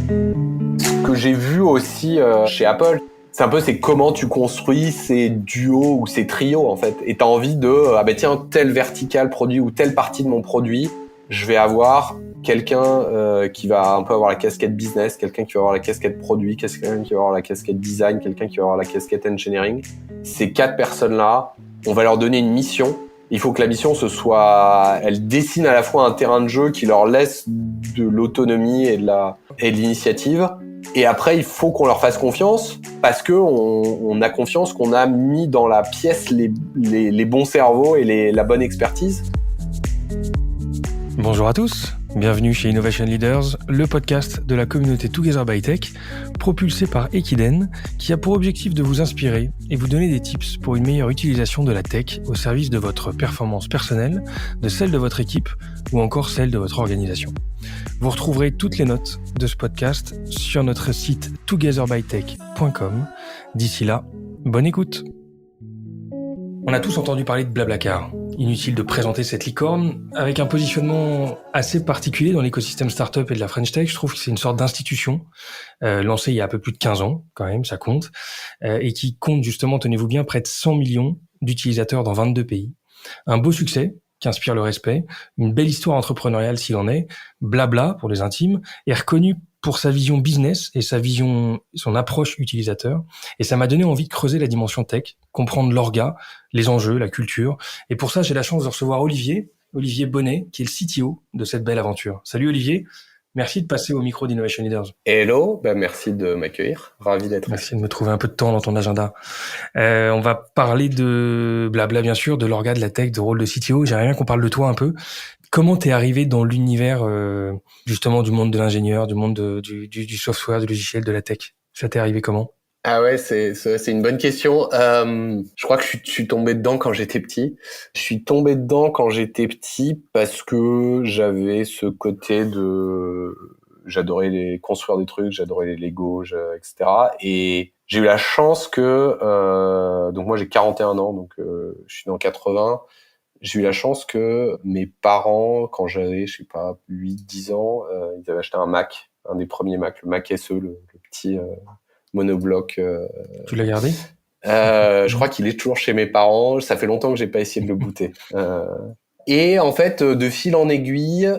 Ce que j'ai vu aussi chez Apple, c'est comment tu construis ces duos ou ces trios en fait. Et t'as envie de tiens, tel vertical produit ou telle partie de mon produit, je vais avoir quelqu'un qui va un peu avoir la casquette business, quelqu'un qui va avoir la casquette produit, quelqu'un qui va avoir la casquette design, quelqu'un qui va avoir la casquette engineering. Ces 4 personnes-là, on va leur donner une mission. Il faut que la mission elle dessine à la fois un terrain de jeu qui leur laisse de l'autonomie et de l'initiative. Et après, il faut qu'on leur fasse confiance parce que on a confiance qu'on a mis dans la pièce les bons cerveaux et la bonne expertise. Bonjour à tous, bienvenue chez Innovation Leaders, le podcast de la communauté Together by Tech, propulsé par Equiden, qui a pour objectif de vous inspirer et vous donner des tips pour une meilleure utilisation de la tech au service de votre performance personnelle, de celle de votre équipe ou encore celle de votre organisation. Vous retrouverez toutes les notes de ce podcast sur notre site togetherbytech.com. D'ici là, bonne écoute. On a tous entendu parler de Blablacar. Inutile de présenter cette licorne. Avec un positionnement assez particulier dans l'écosystème startup et de la French Tech, je trouve que c'est une sorte d'institution lancée il y a un peu plus de 15 ans, quand même, ça compte, et qui compte justement, tenez-vous bien, près de 100 millions d'utilisateurs dans 22 pays. Un beau succès qui inspire le respect, une belle histoire entrepreneuriale s'il en est. Blabla, pour les intimes, est reconnu pour sa vision business et son approche utilisateur. Et ça m'a donné envie de creuser la dimension tech, comprendre l'orga, les enjeux, la culture. Et pour ça, j'ai la chance de recevoir Olivier Bonnet, qui est le CTO de cette belle aventure. Salut Olivier, merci de passer au micro d'Innovation Leaders. Hello, merci de m'accueillir, ravi d'être Merci de me trouver un peu de temps dans ton agenda. On va parler de Blabla, bien sûr, de l'orga, de la tech, de rôle de CTO. J'aimerais bien qu'on parle de toi un peu. Comment t'es arrivé dans l'univers justement du monde de l'ingénieur, du monde du software, du logiciel, de la tech? Ça t'est arrivé comment? Ah ouais, c'est une bonne question. Je crois que je suis tombé dedans quand j'étais petit. Je suis tombé dedans quand j'étais petit parce que j'avais ce côté j'adorais construire des trucs, j'adorais les Lego, etc. Et j'ai eu la chance que donc moi j'ai 41 ans, donc je suis dans 80. J'ai eu la chance que mes parents, quand j'avais, 8-10 ans, ils avaient acheté un Mac, un des premiers Mac, le Mac SE, le petit monobloc. Tu l'as gardé? Je crois qu'il est toujours chez mes parents. Ça fait longtemps que j'ai pas essayé de le booter. Et en fait, de fil en aiguille,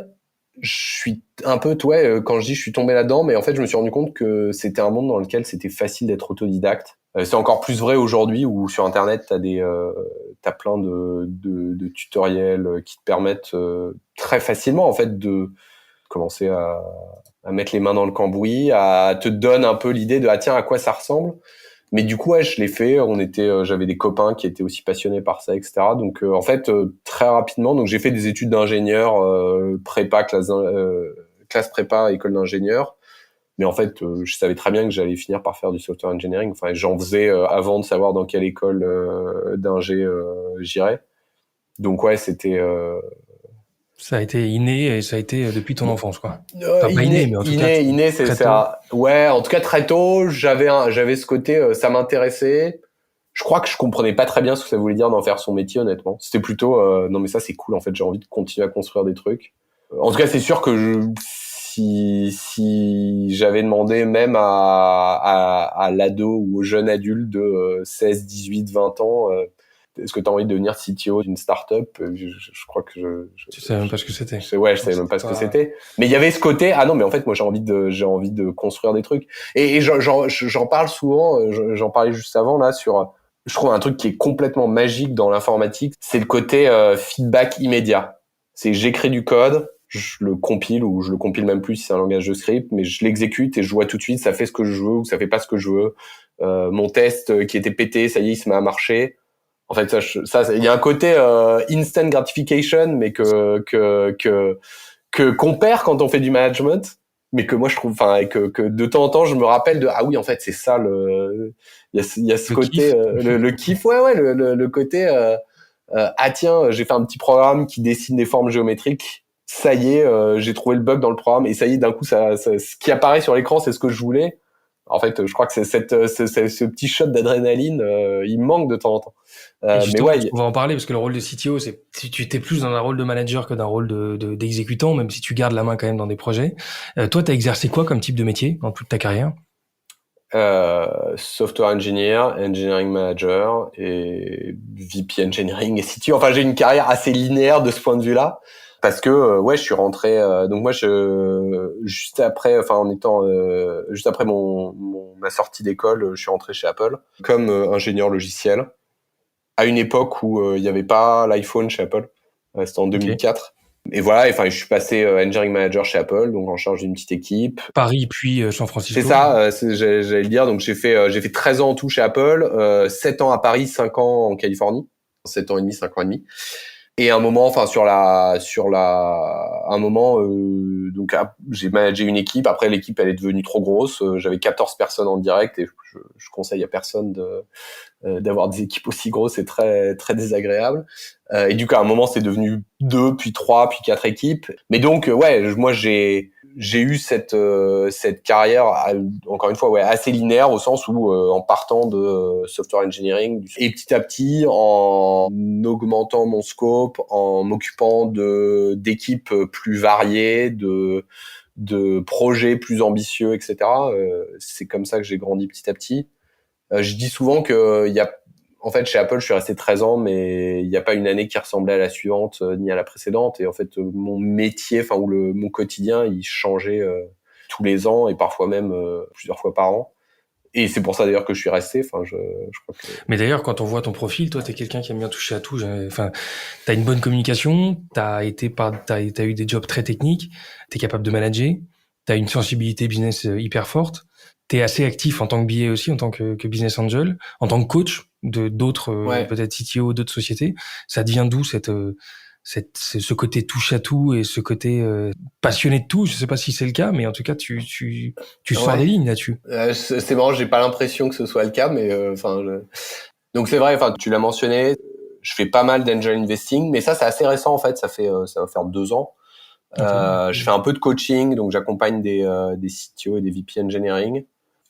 je suis un peu, quand je dis je suis tombé là-dedans, mais en fait, je me suis rendu compte que c'était un monde dans lequel c'était facile d'être autodidacte. C'est encore plus vrai aujourd'hui où sur Internet, t'as plein de tutoriels qui te permettent très facilement en fait de commencer à mettre les mains dans le cambouis, à te donner un peu l'idée de tiens, à quoi ça ressemble. Mais du coup, je l'ai fait. J'avais des copains qui étaient aussi passionnés par ça, etc. Donc en fait, très rapidement, donc j'ai fait des études d'ingénieur, prépa, classe prépa, école d'ingénieur. Mais en fait, je savais très bien que j'allais finir par faire du software engineering. Enfin, j'en faisais avant de savoir dans quelle école d'ingé j'irais. Donc ouais, c'était... Ça a été inné et ça a été depuis ton enfance, quoi. Enfin, pas inné, mais en tout cas... Inné, c'est ça. Ouais, en tout cas, très tôt, j'avais ce côté, ça m'intéressait. Je crois que je comprenais pas très bien ce que ça voulait dire d'en faire son métier, honnêtement. C'était plutôt, non mais ça c'est cool, en fait, j'ai envie de continuer à construire des trucs. En tout cas, c'est sûr que si j'avais demandé même à l'ado ou au jeune adulte de 16, 18, 20 ans, est-ce que tu as envie de devenir CTO d'une startup? Je crois que tu savais même pas ce que c'était. Je savais même pas ce que c'était. Mais il y avait ce côté, non, mais en fait, moi, j'ai envie de construire des trucs. Et j'en parle souvent, j'en parlais juste avant, là, je trouve un truc qui est complètement magique dans l'informatique, c'est le côté feedback immédiat. C'est j'écris du code, je le compile ou je le compile même plus si c'est un langage de script, mais je l'exécute et je vois tout de suite ça fait ce que je veux ou ça fait pas ce que je veux. Mon test qui était pété, ça y est, il se met à marcher. En fait, ça, il y a un côté instant gratification, mais qu'on perd quand on fait du management, mais que moi je trouve, que de temps en temps je me rappelle de oui, en fait c'est ça il y a ce côté le kiff, le côté tiens, j'ai fait un petit programme qui dessine des formes géométriques. Ça y est, j'ai trouvé le bug dans le programme et ça y est, d'un coup, ce qui apparaît sur l'écran, c'est ce que je voulais. En fait, je crois que c'est ce petit shot d'adrénaline, il me manque de temps en temps. Et Mais justement, ouais, on va en parler parce que le rôle de CTO, c'est si tu étais plus dans un rôle de manager que d'un rôle d'exécutant, même si tu gardes la main quand même dans des projets. Toi, t'as exercé quoi comme type de métier dans toute ta carrière? software engineer, engineering manager et VP engineering et CTO. Enfin, j'ai une carrière assez linéaire de ce point de vue-là. Parce que ouais, je suis rentré. Donc moi, juste après, enfin en étant juste après ma sortie d'école, je suis rentré chez Apple comme ingénieur logiciel à une époque où il n'y avait pas l'iPhone chez Apple. C'était en Ok. 2004. Et voilà. Enfin, je suis passé engineering manager chez Apple, donc en charge d'une petite équipe. Paris puis San C'est Francisco. ça. J'allais le dire. Donc j'ai fait 13 ans en tout chez Apple, 7 ans à Paris, 5 ans en Californie, 7 ans et demi, 5 ans et demi. Et un moment, enfin un moment, donc j'ai managé une équipe. Après, l'équipe elle est devenue trop grosse. J'avais 14 personnes en direct et je conseille à personne d'avoir des équipes aussi grosses. C'est très très désagréable. Et du coup, à un moment, c'est devenu 2, puis 3, puis 4 équipes. Mais donc, ouais, moi j'ai eu cette carrière encore une fois ouais assez linéaire au sens où en partant de software engineering et petit à petit en augmentant mon scope, en m'occupant d'équipes plus variées, de projets plus ambitieux, etc. C'est comme ça que j'ai grandi petit à petit. Je dis souvent que en fait, chez Apple, je suis resté 13 ans, mais il n'y a pas une année qui ressemblait à la suivante, ni à la précédente. Et en fait, mon métier, enfin, mon quotidien, il changeait tous les ans et parfois même plusieurs fois par an. Et c'est pour ça d'ailleurs que je suis resté. Enfin, je crois que Mais d'ailleurs, quand on voit ton profil, toi, t'es quelqu'un qui aime bien toucher à tout. Enfin, t'as une bonne communication, t'as eu des jobs très techniques, t'es capable de manager, t'as une sensibilité business hyper forte, t'es assez actif en tant que BA aussi, en tant que business angel, en tant que coach de d'autres, ouais, peut-être CTO, d'autres sociétés. Ça devient d'où ce côté touche à tout et ce côté passionné de tout? Je sais pas si c'est le cas, mais en tout cas, tu sors des ouais. lignes là-dessus. C'est marrant, j'ai pas l'impression que ce soit le cas, mais enfin, donc c'est vrai. Enfin, tu l'as mentionné. Je fais pas mal d'angel investing, mais ça c'est assez récent en fait. Ça va faire 2 ans. Ok. Je fais un peu de coaching, donc j'accompagne des CTO et des VP engineering.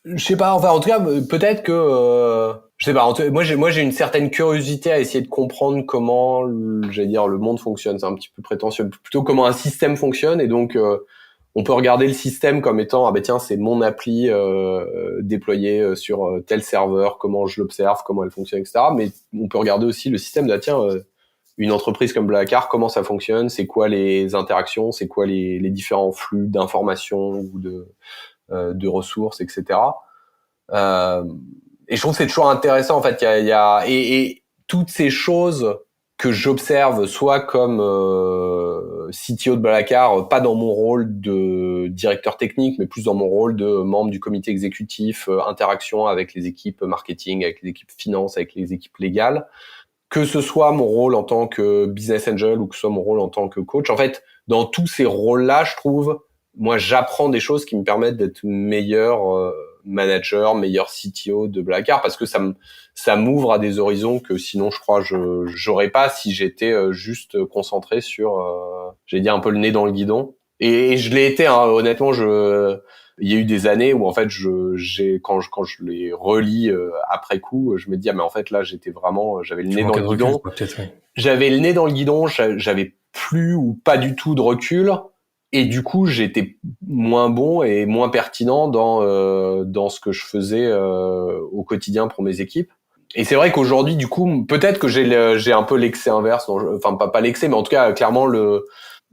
Je sais pas, enfin en tout cas peut-être que je sais pas. Moi j'ai une certaine curiosité à essayer de comprendre comment, j'allais dire, le monde fonctionne. C'est un petit peu prétentieux, plutôt comment un système fonctionne. Et donc on peut regarder le système comme étant ah ben tiens c'est mon appli déployée sur tel serveur, comment je l'observe, comment elle fonctionne, etc. Mais on peut regarder aussi le système de ah, tiens une entreprise comme Blablacar, comment ça fonctionne, c'est quoi les interactions, c'est quoi les différents flux d'informations ou de ressources, etc. Euh, et je trouve que c'est toujours intéressant en fait. Et toutes ces choses que j'observe, soit comme CTO de Blablacar, pas dans mon rôle de directeur technique, mais plus dans mon rôle de membre du comité exécutif, interaction avec les équipes marketing, avec les équipes finance, avec les équipes légales, que ce soit mon rôle en tant que business angel ou que ce soit mon rôle en tant que coach. En fait, dans tous ces rôles-là, je trouve, moi, j'apprends des choses qui me permettent d'être meilleur manager, meilleur CTO de Blablacar parce que ça m'ouvre à des horizons que sinon, je crois, j'aurais pas si j'étais juste concentré sur, j'allais dire un peu le nez dans le guidon. Et je l'ai été, hein, honnêtement, il y a eu des années où en fait quand je les relis après coup, je me dis ah mais en fait là j'avais le Tu nez dans manques le de recul, guidon. quoi, peut-être. Ouais. J'avais le nez dans le guidon, j'avais plus ou pas du tout de recul et du coup j'étais moins bon et moins pertinent dans ce que je faisais au quotidien pour mes équipes. Et c'est vrai qu'aujourd'hui du coup peut-être que j'ai un peu l'excès inverse, enfin pas l'excès mais en tout cas clairement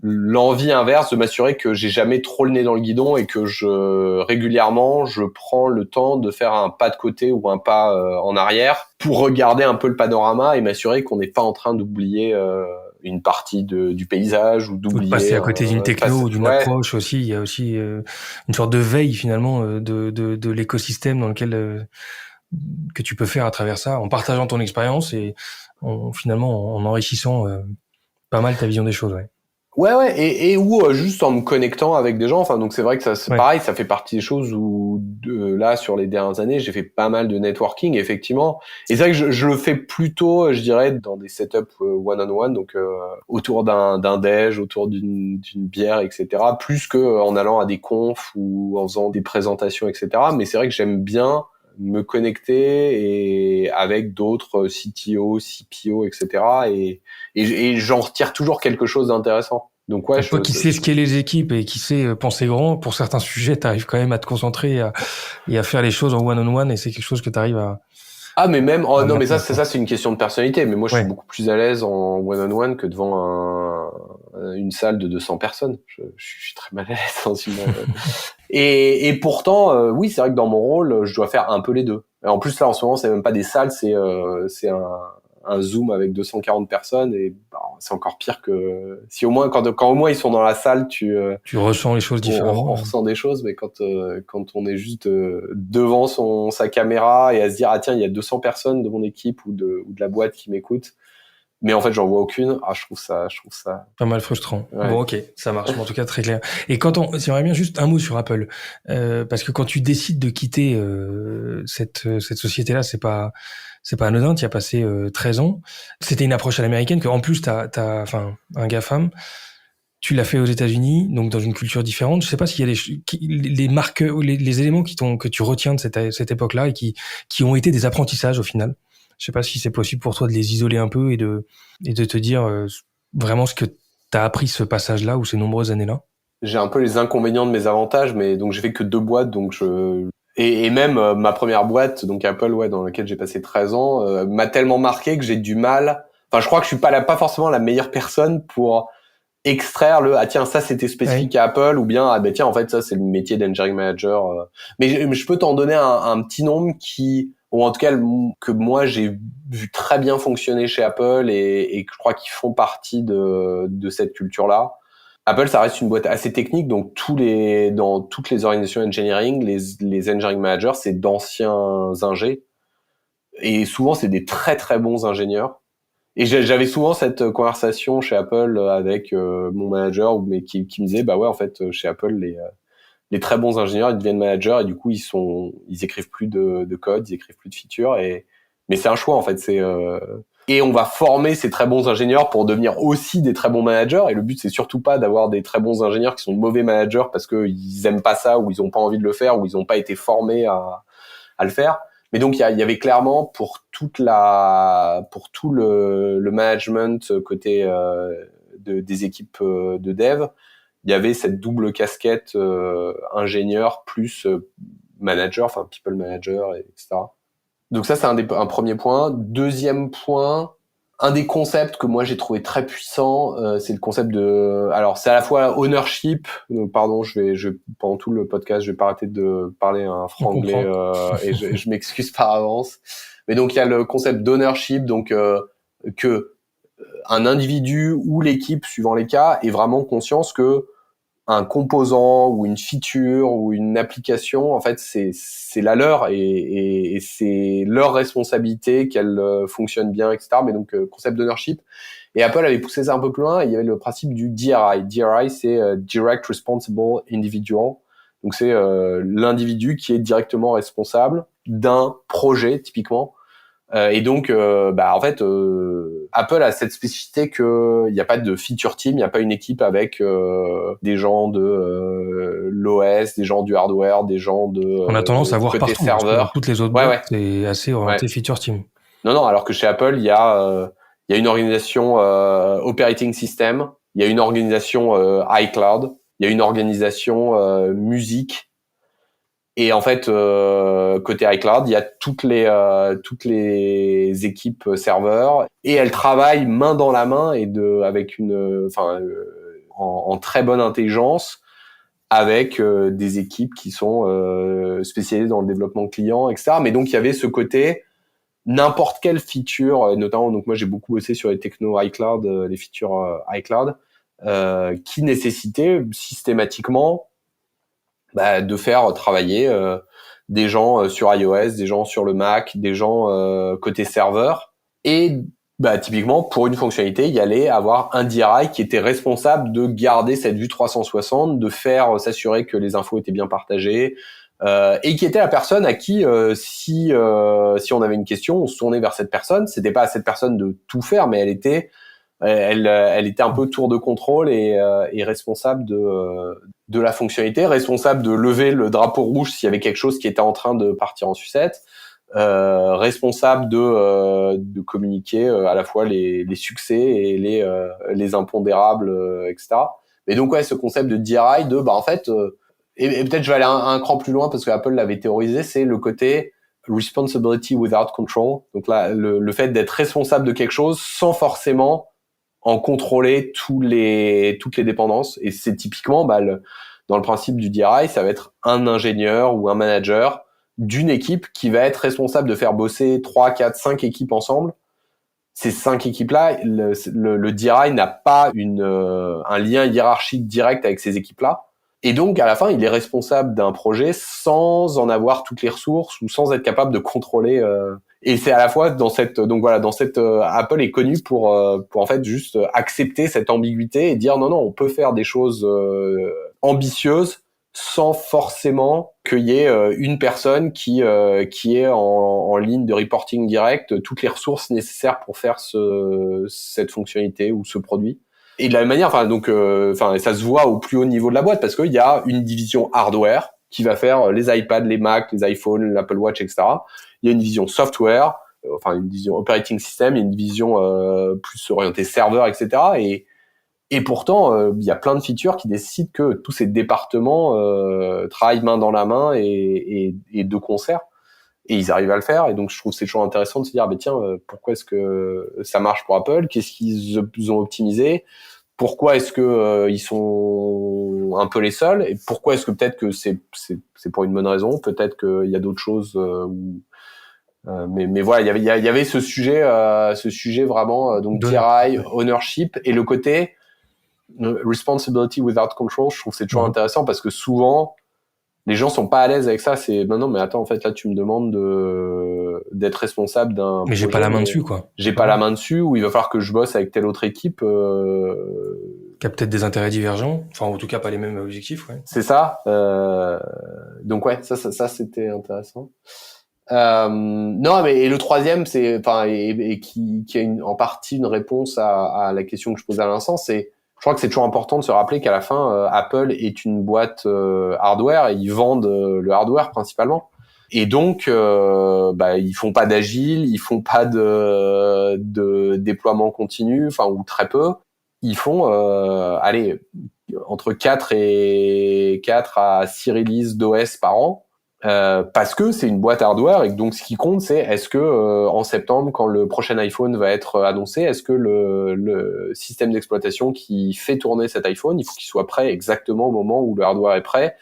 l'envie inverse de m'assurer que j'ai jamais trop le nez dans le guidon et que régulièrement je prends le temps de faire un pas de côté ou un pas en arrière pour regarder un peu le panorama et m'assurer qu'on n'est pas en train d'oublier une partie du paysage ou Ou de passer d'oublier à côté d'une techno ou d'une ouais. approche aussi. Il y a aussi une sorte de veille finalement de l'écosystème dans lequel que tu peux faire à travers ça, en partageant ton expérience et finalement en enrichissant pas mal ta vision des choses. Ouais. Ouais, et ou juste en me connectant avec des gens. Enfin, donc c'est vrai que ça, c'est Ouais. pareil, ça fait partie des choses où là, sur les dernières années, j'ai fait pas mal de networking, effectivement. Et c'est vrai que je le fais plutôt, je dirais, dans des setups one-on-one, donc autour d'un déj, autour d'une bière, etc. Plus que en allant à des confs ou en faisant des présentations, etc. Mais c'est vrai que j'aime bien me connecter et avec d'autres CTO, CPO, etc. Et j'en retire toujours quelque chose d'intéressant. Donc ouais, Donc toi qui sais scaler les équipes et qui sais penser grand, pour certains sujets, tu arrives quand même à te concentrer et à faire les choses en one-on-one et c'est quelque chose que tu arrives ah mais même oh à non mais maintenir, quoi. ça c'est une question de personnalité. Mais moi je suis Ouais. beaucoup plus à l'aise en one-on-one que devant une salle de 200 personnes. Je suis très mal à l'aise dans une et pourtant oui c'est vrai que dans mon rôle je dois faire un peu les deux. Et en plus là en ce moment c'est même pas des salles, c'est un Zoom avec 240 personnes et bah, c'est encore pire que si au moins quand au moins ils sont dans la salle Tu ressens les choses différemment. on ressent des choses, mais quand on est juste devant sa caméra et à se dire ah tiens il y a 200 personnes de mon équipe ou de la boîte qui m'écoutent, mais en fait j'en vois aucune, ah je trouve ça Pas mal frustrant. ouais. Bon, ok, ça marche. Mais en tout cas, très clair. Et j'aimerais bien juste un mot sur Apple, parce que quand tu décides de quitter cette société-là, c'est pas anodin. Tu y as passé 13 ans. C'était une approche à l'américaine que, en plus, enfin, un GAFAM. Tu l'as fait aux États-Unis, donc dans une culture différente. Je sais pas s'il y a les marqueurs, les éléments que tu retiens de cette époque-là et qui ont été des apprentissages au final. Je sais pas si c'est possible pour toi de les isoler un peu et de te dire vraiment ce que t'as appris ce passage-là ou ces nombreuses années-là. J'ai un peu les inconvénients de mes avantages, mais donc j'ai fait que 2 boîtes, donc et même ma première boîte, donc Apple, ouais, dans laquelle j'ai passé 13 ans, m'a tellement marqué que j'ai du mal. Enfin, je crois que je suis pas forcément la meilleure personne pour extraire le ah tiens ça c'était Ouais. spécifique à Apple ou bien ah ben tiens en fait ça c'est le métier d'engineering manager. Mais je peux t'en donner un petit nombre qui ou en tout cas que moi j'ai vu très bien fonctionner chez Apple et que je crois qu'ils font partie de cette culture là. Apple, ça reste une boîte assez technique, donc dans toutes les organisations engineering, les engineering managers, c'est d'anciens ingés, et souvent c'est des très très bons ingénieurs. Et j'avais souvent cette conversation chez Apple avec mon manager, mais qui me disait, bah ouais, en fait, chez Apple, les très bons ingénieurs, ils deviennent managers et du coup, ils écrivent plus de code, ils écrivent plus de features. Mais c'est un choix en fait. Et on va former ces très bons ingénieurs pour devenir aussi des très bons managers. Et le but, c'est surtout pas d'avoir des très bons ingénieurs qui sont de mauvais managers parce qu'ils aiment pas ça ou ils ont pas envie de le faire ou ils ont pas été formés à le faire. Mais donc il y avait clairement pour tout le management côté des équipes de dev, il y avait cette double casquette ingénieur plus manager, enfin people manager, etc. Donc ça c'est un premier point. Deuxième point, un des concepts que moi j'ai trouvé très puissant, c'est le concept de, alors c'est à la fois ownership. Pardon, pendant tout le podcast, je vais pas arrêter de parler un On franglais comprend. et je m'excuse par avance. Mais donc il y a le concept d'ownership, donc que un individu ou l'équipe, suivant les cas, ait vraiment conscience que un composant ou une feature ou une application, en fait, c'est la leur et c'est leur responsabilité qu'elle fonctionne bien, etc. Mais donc concept d'ownership. Et Apple avait poussé ça un peu plus loin. Et il y avait le principe du DRI. DRI, c'est Direct Responsible Individual. Donc c'est l'individu qui est directement responsable d'un projet, typiquement. Et donc, bah en fait, Apple a cette spécificité que il n'y a pas de feature team, il n'y a pas une équipe avec des gens de l'OS, des gens du hardware, des gens On a tendance à voir côté partout, parce que dans serveur. toutes les autres Ouais, boîtes, ouais, c'est assez ouais. orienté feature team. Non, non. Alors que chez Apple, il y a une organisation operating system, il y a une organisation iCloud, il y a une organisation musique. Et en fait, côté iCloud, il y a toutes les équipes serveurs et elles travaillent main dans la main avec en très bonne intelligence avec des équipes qui sont spécialisées dans le développement client, etc. Mais donc il y avait ce côté n'importe quelle feature, notamment donc moi j'ai beaucoup bossé sur les techno iCloud, les features iCloud, qui nécessitaient systématiquement de faire travailler des gens sur iOS, des gens sur le Mac, des gens côté serveur, et bah typiquement pour une fonctionnalité, il y allait avoir un DRI qui était responsable de garder cette vue 360, de faire s'assurer que les infos étaient bien partagées, et qui était la personne à qui si on avait une question, on se tournait vers cette personne. C'était pas à cette personne de tout faire, mais elle était un peu tour de contrôle et responsable de la fonctionnalité, responsable de lever le drapeau rouge s'il y avait quelque chose qui était en train de partir en sucette. Responsable de communiquer à la fois les succès et les impondérables, etc. Mais donc ouais, ce concept de DRI en fait et peut-être je vais aller un cran plus loin parce que Apple l'avait théorisé, c'est le côté responsibility without control. Donc là, le fait d'être responsable de quelque chose sans forcément en contrôler toutes les dépendances. Et c'est typiquement dans le principe du DRI, ça va être un ingénieur ou un manager d'une équipe qui va être responsable de faire bosser 3, 4, 5 équipes ensemble. Ces 5 équipes-là, le DRI n'a pas un lien hiérarchique direct avec ces équipes-là. Et donc, à la fin, il est responsable d'un projet sans en avoir toutes les ressources ou sans être capable de contrôler. Et c'est à la fois Apple est connu pour en fait juste accepter cette ambiguïté et dire non, on peut faire des choses ambitieuses sans forcément qu'il y ait une personne qui ait en ligne de reporting direct toutes les ressources nécessaires pour faire cette fonctionnalité ou ce produit. Et de la même manière, ça se voit au plus haut niveau de la boîte parce qu'il y a une division hardware qui va faire les iPads, les Mac, les iPhones, l'Apple Watch, etc. Il y a une division software, une division operating system, il y a une division plus orientée serveur, etc. Et pourtant, il y a plein de features qui décident que tous ces départements travaillent main dans la main et de concert. Et ils arrivent à le faire. Et donc, je trouve que c'est toujours intéressant de se dire, pourquoi est-ce que ça marche pour Apple? Qu'est-ce qu'ils ont optimisé? Pourquoi est-ce que ils sont un peu les seuls? Et pourquoi est-ce que peut-être que c'est pour une bonne raison? Peut-être qu'il y a d'autres choses mais voilà, il y avait ce sujet vraiment donc DRI, ownership et le côté responsibility without control. Je trouve que c'est toujours intéressant parce que souvent les gens sont pas à l'aise avec ça. C'est non mais attends, en fait là tu me demandes d'être responsable d'un mais j'ai pas la main dessus quoi. J'ai pas la main dessus, ou il va falloir que je bosse avec telle autre équipe qui a peut-être des intérêts divergents, enfin en tout cas pas les mêmes objectifs, ouais. C'est ça. Donc ouais, ça c'était intéressant. Non, mais et le troisième, c'est qui a en partie une réponse à la question que je posais à l'instant, c'est je crois que c'est toujours important de se rappeler qu'à la fin, Apple est une boîte hardware et ils vendent le hardware principalement. Et donc, ils font pas d'agile, ils font pas de déploiement continu, ou très peu. Ils font, entre 4 à 6 releases d'OS par an. Parce que c'est une boîte hardware et que donc ce qui compte c'est est-ce que en septembre quand le prochain iPhone va être annoncé, est-ce que le système d'exploitation qui fait tourner cet iPhone, il faut qu'il soit prêt exactement au moment où le hardware est prêt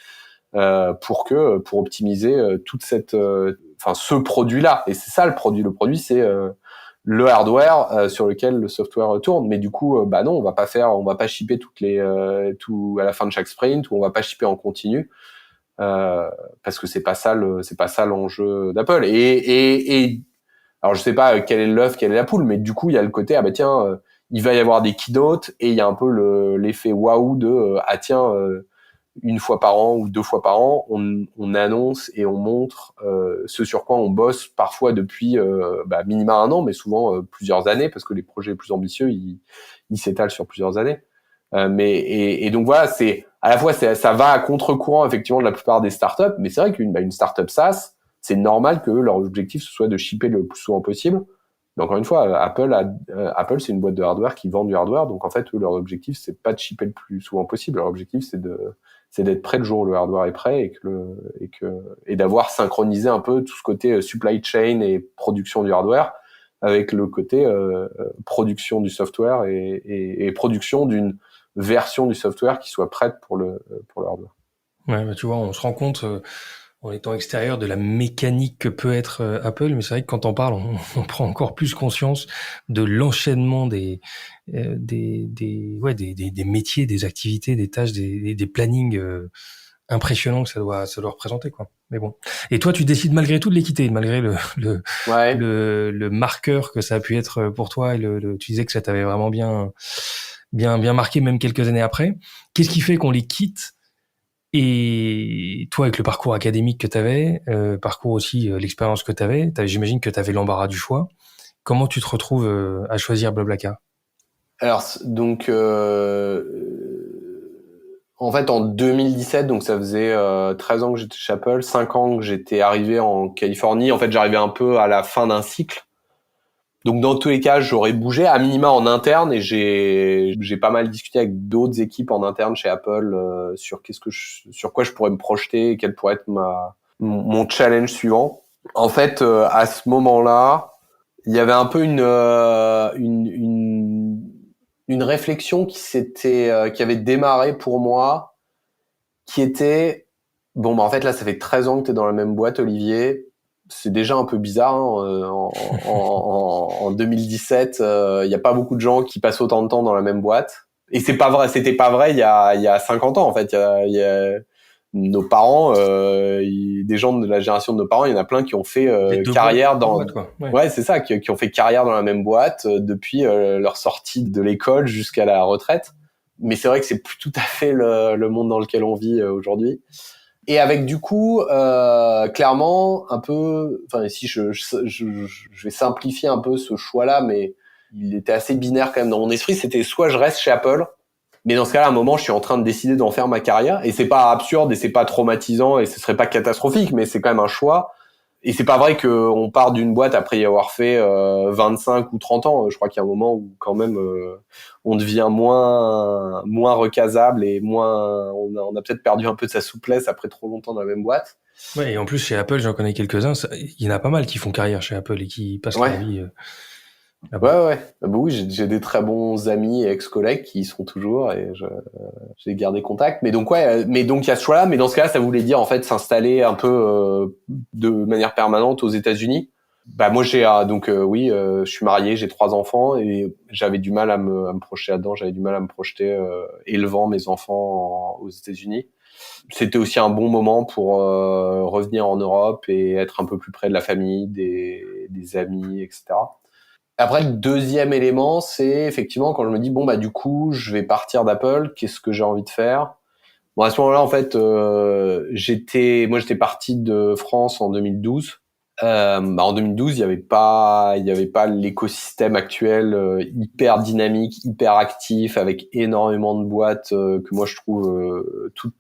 pour optimiser toute cette ce produit-là. Et c'est ça le produit c'est le hardware sur lequel le software tourne. Mais du coup non, on va pas shipper tout à la fin de chaque sprint, ou on va pas shipper en continu. Parce que c'est pas ça l'enjeu d'Apple. Et alors je sais pas quel est l'œuf, quelle est la poule, mais du coup il y a le côté il va y avoir des keynotes et il y a un peu l'effet waouh de une fois par an ou 2 fois par an on annonce et on montre ce sur quoi on bosse parfois depuis minima 1 an, mais souvent plusieurs années, parce que les projets les plus ambitieux ils s'étalent sur plusieurs années. Et donc voilà, c'est à la fois ça va à contre-courant effectivement de la plupart des startups, mais c'est vrai qu'une startup SaaS, c'est normal que leur objectif ce soit de shipper le plus souvent possible. Mais encore une fois, Apple c'est une boîte de hardware qui vend du hardware, donc en fait leur objectif c'est pas de shipper le plus souvent possible. Leur objectif c'est d'être prêt le jour où le hardware est prêt et d'avoir synchronisé un peu tout ce côté supply chain et production du hardware avec le côté production du software et production d'une version du software qui soit prête pour le hardware. Ouais, tu vois, on se rend compte en étant extérieur de la mécanique que peut être Apple, mais c'est vrai que quand on parle, on prend encore plus conscience de l'enchaînement des métiers, des activités, des tâches, des plannings impressionnant que ça doit représenter, quoi. Mais bon. Et toi, tu décides malgré tout de les quitter, malgré Ouais. le marqueur que ça a pu être pour toi, et tu disais que ça t'avait vraiment bien marqué, même quelques années après. Qu'est-ce qui fait qu'on les quitte? Et toi, avec le parcours académique que t'avais, parcours aussi, l'expérience que j'imagine que t'avais l'embarras du choix. Comment tu te retrouves à choisir Blablacar? Alors, donc, en fait, en 2017, donc ça faisait 13 ans que j'étais chez Apple, 5 ans que j'étais arrivé en Californie. En fait, j'arrivais un peu à la fin d'un cycle. Donc, dans tous les cas, j'aurais bougé à minima en interne, et j'ai pas mal discuté avec d'autres équipes en interne chez Apple sur sur quoi je pourrais me projeter, quel pourrait être mon challenge suivant. En fait, à ce moment-là, il y avait un peu une réflexion qui avait démarré pour moi, qui était bon, bah en fait là ça fait 13 ans que t'es dans la même boîte, Olivier. C'est déjà un peu bizarre, hein, en 2017, il y a pas beaucoup de gens qui passent autant de temps dans la même boîte. Et c'est pas vrai, c'était pas vrai il y a 50 ans en fait. Il y a nos parents, des gens de la génération de nos parents, il y en a plein qui ont fait carrière dans ouais, c'est ça, qui ont fait carrière dans la même boîte depuis leur sortie de l'école jusqu'à la retraite. Mais c'est vrai que c'est plus tout à fait le monde dans lequel on vit aujourd'hui. Et avec du coup, clairement, un peu, enfin, si je vais simplifier un peu ce choix-là, mais il était assez binaire quand même dans mon esprit. C'était soit je reste chez Apple, mais dans ce cas-là, à un moment, je suis en train de décider d'en faire ma carrière, et c'est pas absurde, et c'est pas traumatisant, et ce serait pas catastrophique, mais c'est quand même un choix. Et c'est pas vrai qu'on part d'une boîte après y avoir fait 25 ou 30 ans. Je crois qu'il y a un moment où quand même on devient moins recasable, et on a peut-être perdu un peu de sa souplesse après trop longtemps dans la même boîte. Ouais, et en plus chez Apple, j'en connais quelques-uns. Il y en a pas mal qui font carrière chez Apple et qui passent leur vie là-bas. Ouais. Bah oui, j'ai des très bons amis et ex-collègues qui y sont toujours, et j'ai gardé contact. Mais donc mais donc il y a ce choix-là. Mais dans ce cas-là, ça voulait dire en fait s'installer un peu de manière permanente aux États-Unis. Bah moi oui, je suis marié, j'ai 3 enfants, et j'avais du mal à me projeter là-dedans. J'avais du mal à me projeter élevant mes enfants aux États-Unis. C'était aussi un bon moment pour revenir en Europe et être un peu plus près de la famille, des amis, etc. Après, le deuxième élément, c'est effectivement quand je me dis bon bah du coup je vais partir d'Apple, qu'est-ce que j'ai envie de faire? Bon, à ce moment-là, en fait, j'étais parti de France en 2012. En 2012, il y avait pas l'écosystème actuel hyper dynamique, hyper actif, avec énormément de boîtes que moi je trouve toutes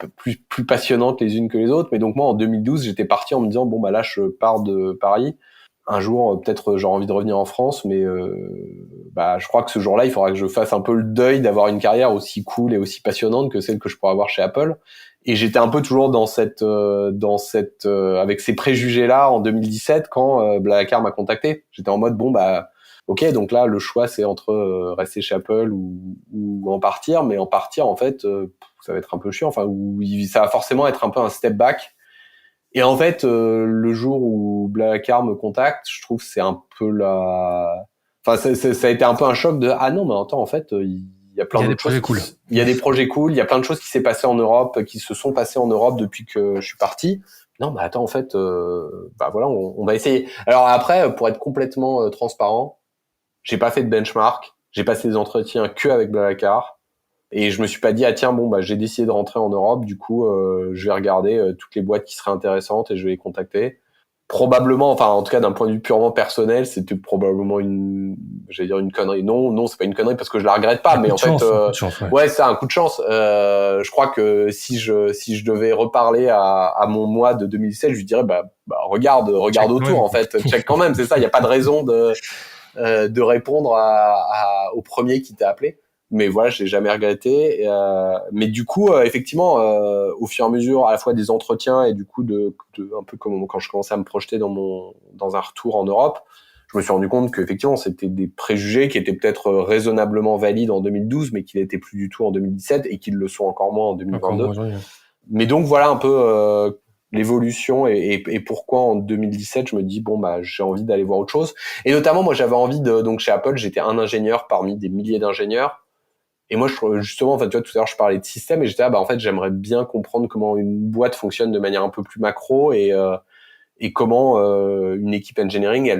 plus passionnantes les unes que les autres. Mais donc moi, en 2012, j'étais parti en me disant bon bah là, je pars de Paris. Un jour, peut-être j'aurai envie de revenir en France, mais bah je crois que ce jour-là, il faudra que je fasse un peu le deuil d'avoir une carrière aussi cool et aussi passionnante que celle que je pourrais avoir chez Apple. Et j'étais un peu toujours dans cette avec ces préjugés-là en 2017 quand Blablacar m'a contacté. J'étais en mode bon bah ok, donc là le choix c'est entre rester chez Apple ou en partir, mais en partir en fait ça va être un peu chiant, enfin ça va forcément être un peu un step back. Et en fait, le jour où Blablacar me contacte, je trouve que c'est un peu enfin, ça a été un peu un choc de ah non, mais attends, en fait, il y a plein de projets cool. Il y a des projets cool, il y a plein de choses qui s'est passé en Europe, qui se sont passées en Europe depuis que je suis parti. Non, bah attends, en fait, bah voilà, on va essayer. Alors après, pour être complètement transparent, j'ai pas fait de benchmark, j'ai passé des entretiens que avec Blablacar. Et je me suis pas dit ah tiens bon bah j'ai décidé de rentrer en Europe, du coup je vais regarder toutes les boîtes qui seraient intéressantes et je vais les contacter. Probablement, enfin en tout cas d'un point de vue purement personnel, c'était probablement une connerie. Non, c'est pas une connerie parce que je la regrette pas, mais en fait ouais, c'est un coup de chance. Je crois que si je devais reparler à mon moi de 2017, je lui dirais bah regarde autour en fait, check quand même, c'est ça, il y a pas de raison de répondre au premier qui t'a appelé. Mais voilà, je l'ai jamais regretté. Mais du coup, effectivement, au fur et à mesure, à la fois des entretiens et du coup un peu comme quand je commençais à me projeter dans un retour en Europe, je me suis rendu compte qu'effectivement, c'était des préjugés qui étaient peut-être raisonnablement valides en 2012, mais qui n'étaient plus du tout en 2017 et qui le sont encore moins en 2022. Mais donc voilà un peu l'évolution et pourquoi en 2017 je me dis bon bah j'ai envie d'aller voir autre chose. Et notamment moi j'avais envie donc chez Apple, j'étais un ingénieur parmi des milliers d'ingénieurs. Et moi, justement, enfin, tu vois, tout à l'heure, je parlais de système et j'étais là, bah, en fait, j'aimerais bien comprendre comment une boîte fonctionne de manière un peu plus macro et comment une équipe engineering,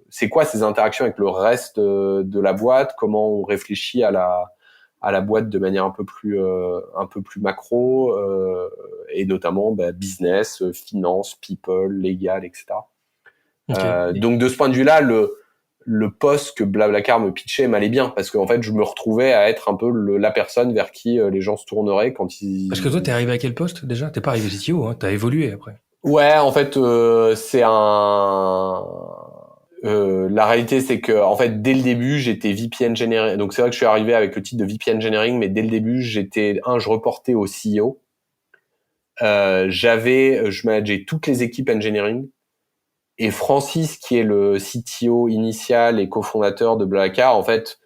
c'est quoi ses interactions avec le reste de la boîte, comment on réfléchit à la boîte de manière un peu plus macro et notamment business, finance, people, légal, etc. Ok. Donc de ce point de vue-là, le poste que Blablacar me pitchait m'allait bien parce qu'en fait, je me retrouvais à être un peu la personne vers qui les gens se tourneraient quand Parce que toi, t'es arrivé à quel poste déjà? T'es pas arrivé CTO, hein, t'as évolué après. Ouais, en fait, c'est un. La réalité, c'est que en fait, dès le début, j'étais VP Engineering. Donc c'est vrai que je suis arrivé avec le titre de VP Engineering, mais dès le début, je reportais au CEO. Je manageais toutes les équipes engineering. Et Francis, qui est le CTO initial et cofondateur de Blablacar, en fait,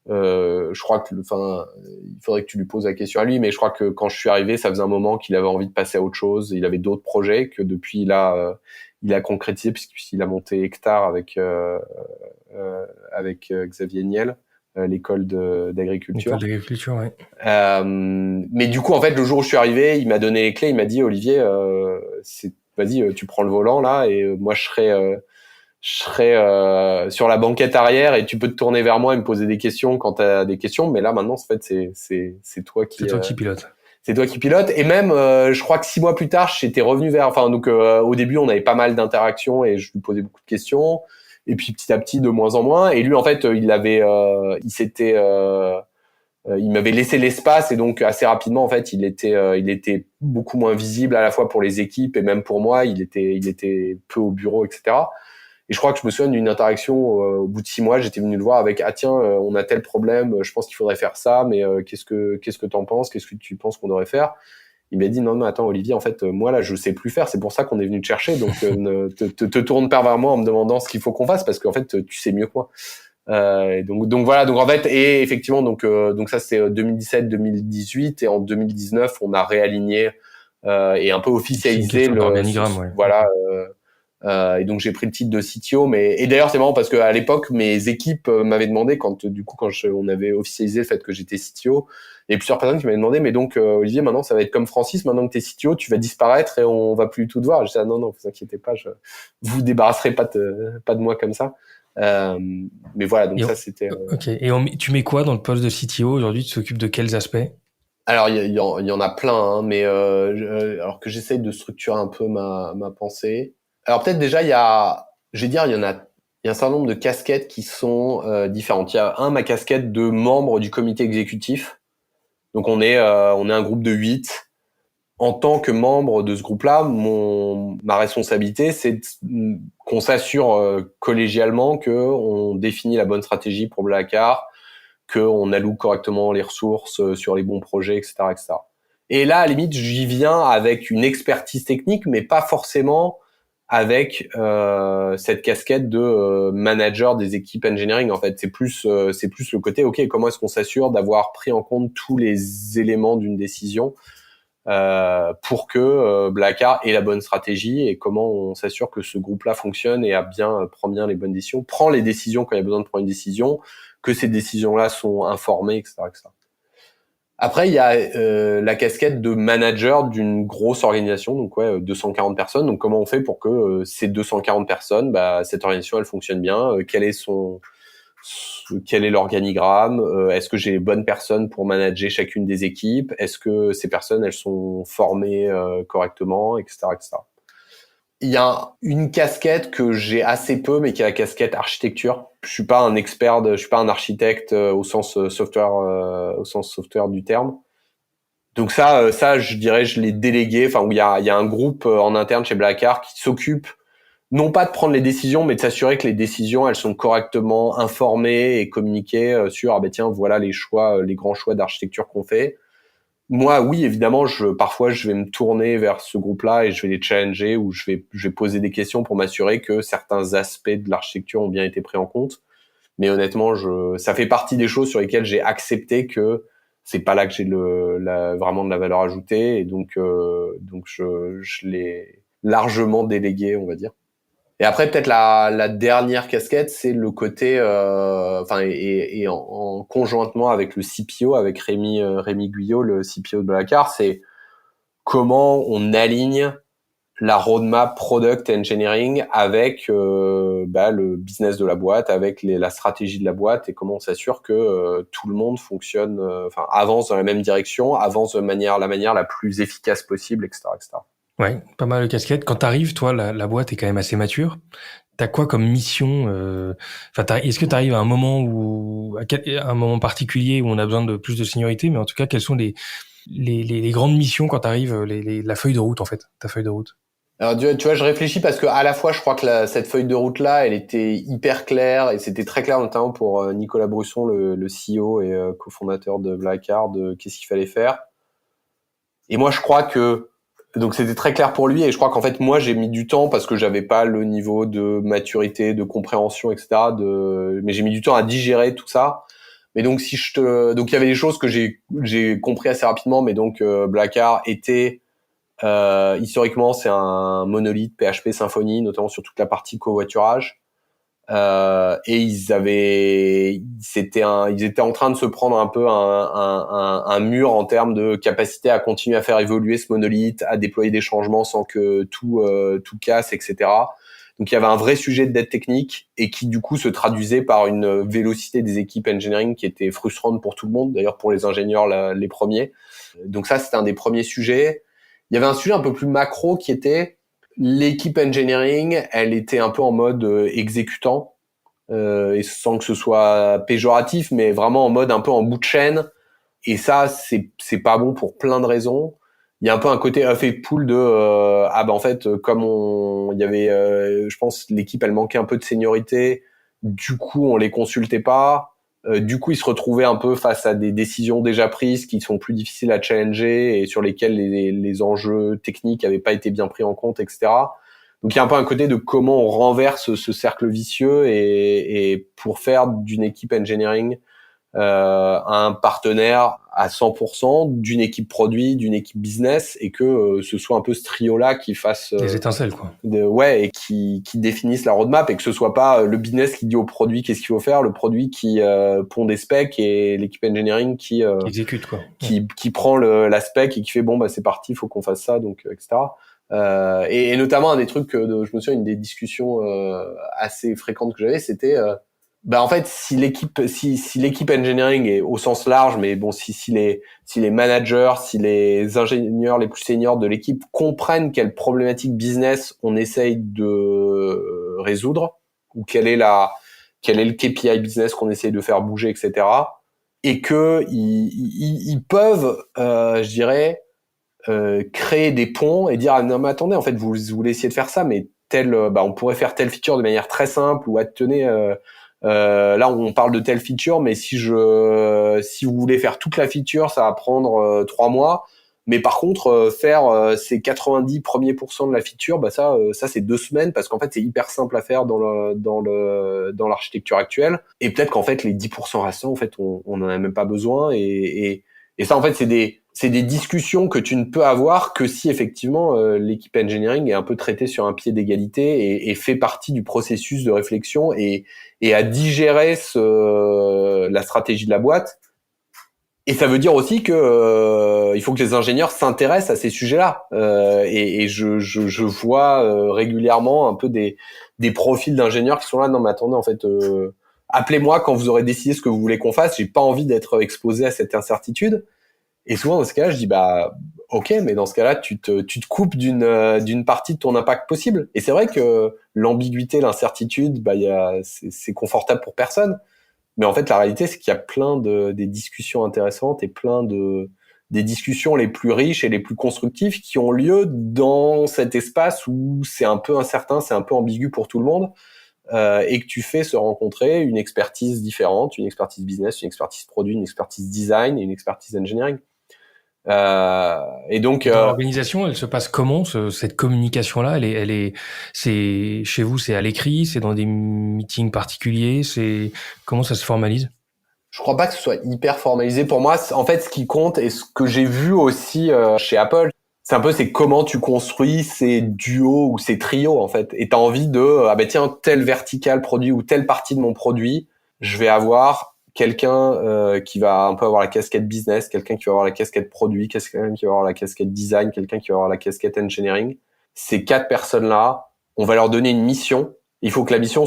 je crois que, enfin, il faudrait que tu lui poses la question à lui, mais je crois que quand je suis arrivé, ça faisait un moment qu'il avait envie de passer à autre chose. Il avait d'autres projets que depuis il a concrétisé puisqu'il a monté Hectare avec Xavier Niel, l'école École d'agriculture. d'agriculture, ouais. Mais du coup, en fait, le jour où je suis arrivé, il m'a donné les clés. Il m'a dit, Olivier, vas-y, tu prends le volant là, et moi je serai sur la banquette arrière et tu peux te tourner vers moi et me poser des questions quand tu as des questions. Mais là, maintenant, en fait, c'est toi C'est toi qui pilote. c'est toi qui pilote. Et même, je crois que 6 mois plus tard, j'étais revenu donc au début, on avait pas mal d'interactions et je lui posais beaucoup de questions. Et puis petit à petit, de moins en moins. Et lui, en fait, il m'avait laissé l'espace et donc assez rapidement, en fait, il était beaucoup moins visible à la fois pour les équipes et même pour moi. Il était peu au bureau, etc. Et je crois que je me souviens d'une interaction au bout de 6 mois, j'étais venu le voir avec ah tiens, on a tel problème, je pense qu'il faudrait faire ça, mais qu'est-ce que t'en penses, qu'est-ce que tu penses qu'on devrait faire? Il m'a dit non mais attends Olivier, en fait moi là je sais plus faire, c'est pour ça qu'on est venu te chercher, donc te tourne pas vers moi en me demandant ce qu'il faut qu'on fasse parce qu'en fait tu sais mieux que moi. Et donc voilà, donc en fait et effectivement donc ça c'est 2017-2018 et en 2019 on a réaligné et un peu C'est une officialisé question d'organigramme, ouais. voilà. Et donc j'ai pris le titre de CTO, et d'ailleurs c'est marrant parce qu'à l'époque mes équipes m'avaient demandé on avait officialisé le fait que j'étais CTO, il y a plusieurs personnes qui m'avaient demandé mais donc Olivier maintenant ça va être comme Francis, maintenant que t'es CTO tu vas disparaître et on va plus tout te voir. Je disais ah, non vous inquiétez pas, vous débarrasserez pas de moi comme ça. Mais voilà donc Et ça c'était. ok. Et tu mets quoi dans le poste de CTO aujourd'hui? Tu t'occupes de quels aspects? Alors il y en a plein hein, mais alors que j'essaye de structurer un peu ma pensée. Alors peut-être déjà je vais dire il y a un certain nombre de casquettes qui sont différentes. Il y a ma casquette de membre du comité exécutif. Donc on est un groupe de 8. En tant que membre de ce groupe-là, ma responsabilité c'est qu'on s'assure collégialement que on définit la bonne stratégie pour Blablacar, qu'on alloue correctement les ressources sur les bons projets, etc., etc. Et là, à la limite, j'y viens avec une expertise technique, mais pas forcément avec cette casquette de manager des équipes engineering. En fait, c'est plus le côté, ok, comment est-ce qu'on s'assure d'avoir pris en compte tous les éléments d'une décision pour que Blablacar ait la bonne stratégie et comment on s'assure que ce groupe-là fonctionne et prend bien les bonnes décisions, prend les décisions quand il y a besoin de prendre une décision, que ces décisions-là sont informées, etc., etc. Après, il y a la casquette de manager d'une grosse organisation, donc 240 personnes. Donc comment on fait pour que ces 240 personnes, cette organisation, elle fonctionne bien, quel est l'organigramme, est-ce que j'ai les bonnes personnes pour manager chacune des équipes, est-ce que ces personnes elles sont formées correctement, etc., etc. Il y a une casquette que j'ai assez peu, mais qui est la casquette architecture. Je suis pas je suis pas un architecte au sens software du terme. Donc ça, je dirais, je l'ai délégué. Enfin, où il y a un groupe en interne chez Blablacar qui s'occupe non pas de prendre les décisions, mais de s'assurer que les décisions, elles sont correctement informées et communiquées sur, ah ben tiens, voilà les choix, les grands choix d'architecture qu'on fait. Moi, oui, évidemment, parfois, je vais me tourner vers ce groupe-là et je vais les challenger ou je vais poser des questions pour m'assurer que certains aspects de l'architecture ont bien été pris en compte. Mais honnêtement, ça fait partie des choses sur lesquelles j'ai accepté que c'est pas là que j'ai vraiment de la valeur ajoutée et donc je l'ai largement délégué, on va dire. Et après, peut-être la dernière casquette, c'est le côté, et en conjointement avec le CPO, avec Rémi Guyot, le CPO de Blablacar, c'est comment on aligne la roadmap product engineering avec le business de la boîte, avec la stratégie de la boîte, et comment on s'assure que tout le monde fonctionne, avance dans la même direction, avance de la manière la plus efficace possible, etc., etc. Ouais, pas mal de casquettes. Quand t'arrives, toi, la boîte est quand même assez mature. T'as quoi comme mission est-ce que t'arrives à un moment à un moment particulier où on a besoin de plus de seniorité, mais en tout cas, quelles sont les grandes missions quand t'arrives, la feuille de route en fait, ta feuille de route? Alors tu vois, je réfléchis parce que à la fois, je crois que cette feuille de route là, elle était hyper claire et c'était très clair notamment pour Nicolas Brusson, le CEO et cofondateur de Blablacar, de qu'est-ce qu'il fallait faire. Et moi, je crois que donc c'était très clair pour lui et je crois qu'en fait moi j'ai mis du temps parce que j'avais pas le niveau de maturité, de compréhension, etc. Mais j'ai mis du temps à digérer tout ça. Mais donc donc il y avait des choses que j'ai compris assez rapidement, mais donc Blablacar était historiquement, c'est un monolithe PHP Symfony, notamment sur toute la partie covoiturage. Et ils étaient en train de se prendre un peu un mur en termes de capacité à continuer à faire évoluer ce monolithe, à déployer des changements sans que tout casse, etc. Donc il y avait un vrai sujet de dette technique et qui du coup se traduisait par une vélocité des équipes engineering qui était frustrante pour tout le monde, d'ailleurs pour les ingénieurs les premiers. Donc ça, c'était un des premiers sujets. Il y avait un sujet un peu plus macro qui était l'équipe engineering, elle était un peu en mode exécutant, et sans que ce soit péjoratif, mais vraiment en mode un peu en bout de chaîne. Et ça, c'est pas bon pour plein de raisons. Il y a un peu un côté effet pool de en fait comme il y avait je pense l'équipe elle manquait un peu de seniorité, du coup on les consultait pas. Du coup, ils se retrouvaient un peu face à des décisions déjà prises qui sont plus difficiles à challenger et sur lesquelles les enjeux techniques n'avaient pas été bien pris en compte, etc. Donc, il y a un peu un côté de comment on renverse ce cercle vicieux et pour faire d'une équipe engineering un partenaire à 100% d'une équipe produit, d'une équipe business, et que ce soit un peu ce trio-là qui fasse Des étincelles, quoi. et qui définisse la roadmap, et que ce soit pas le business qui dit au produit qu'est-ce qu'il faut faire, le produit qui pond des specs et l'équipe engineering qui exécute, quoi. Qui prend la spec et qui fait bon bah c'est parti, il faut qu'on fasse ça, donc etc. Et notamment un des trucs je me souviens, une des discussions assez fréquentes que j'avais, c'était en fait, si l'équipe engineering est au sens large, mais bon, si les managers, si les ingénieurs les plus seniors de l'équipe comprennent quelle problématique business on essaye de résoudre, ou quel est le KPI business qu'on essaye de faire bouger, etc., et que ils peuvent, je dirais, créer des ponts et dire non mais attendez, en fait vous voulez essayer de faire ça, mais on pourrait faire telle feature de manière très simple, ou tenez, là on parle de telle feature, mais si vous voulez faire toute la feature, ça va prendre 3 mois, mais par contre faire ces 90 premiers pourcents de la feature, ça c'est 2 semaines, parce qu'en fait c'est hyper simple à faire dans l'architecture actuelle, et peut-être qu'en fait les 10% restants, en fait on en a même pas besoin, et ça en fait c'est des discussions que tu ne peux avoir que si effectivement l'équipe engineering est un peu traitée sur un pied d'égalité et fait partie du processus de réflexion et à digérer la stratégie de la boîte. Et ça veut dire aussi que il faut que les ingénieurs s'intéressent à ces sujets-là. Et je vois régulièrement un peu des profils d'ingénieurs qui sont là. Non mais attendez, en fait, appelez-moi quand vous aurez décidé ce que vous voulez qu'on fasse. J'ai pas envie d'être exposé à cette incertitude. Et souvent dans ce cas-là, je dis ok, mais dans ce cas-là, tu te coupes d'une partie de ton impact possible. Et c'est vrai que l'ambiguïté, l'incertitude, c'est confortable pour personne. Mais en fait, la réalité, c'est qu'il y a plein des discussions intéressantes et des discussions les plus riches et les plus constructives qui ont lieu dans cet espace où c'est un peu incertain, c'est un peu ambigu pour tout le monde, et que tu fais se rencontrer une expertise différente, une expertise business, une expertise produit, une expertise design et une expertise engineering. Et donc dans l'organisation, elle se passe comment, cette communication-là? C'est chez vous, c'est à l'écrit, c'est dans des meetings particuliers, comment ça se formalise? Je crois pas que ce soit hyper formalisé. Pour moi, en fait, ce qui compte, et ce que j'ai vu aussi chez Apple, c'est comment tu construis ces duos ou ces trios, en fait. Et t'as envie de, ah ben tiens, tel vertical produit ou telle partie de mon produit, je vais avoir quelqu'un qui va un peu avoir la casquette business, quelqu'un qui va avoir la casquette produit, quelqu'un qui va avoir la casquette design, quelqu'un qui va avoir la casquette engineering. Ces 4 personnes-là, on va leur donner une mission. Il faut que la mission,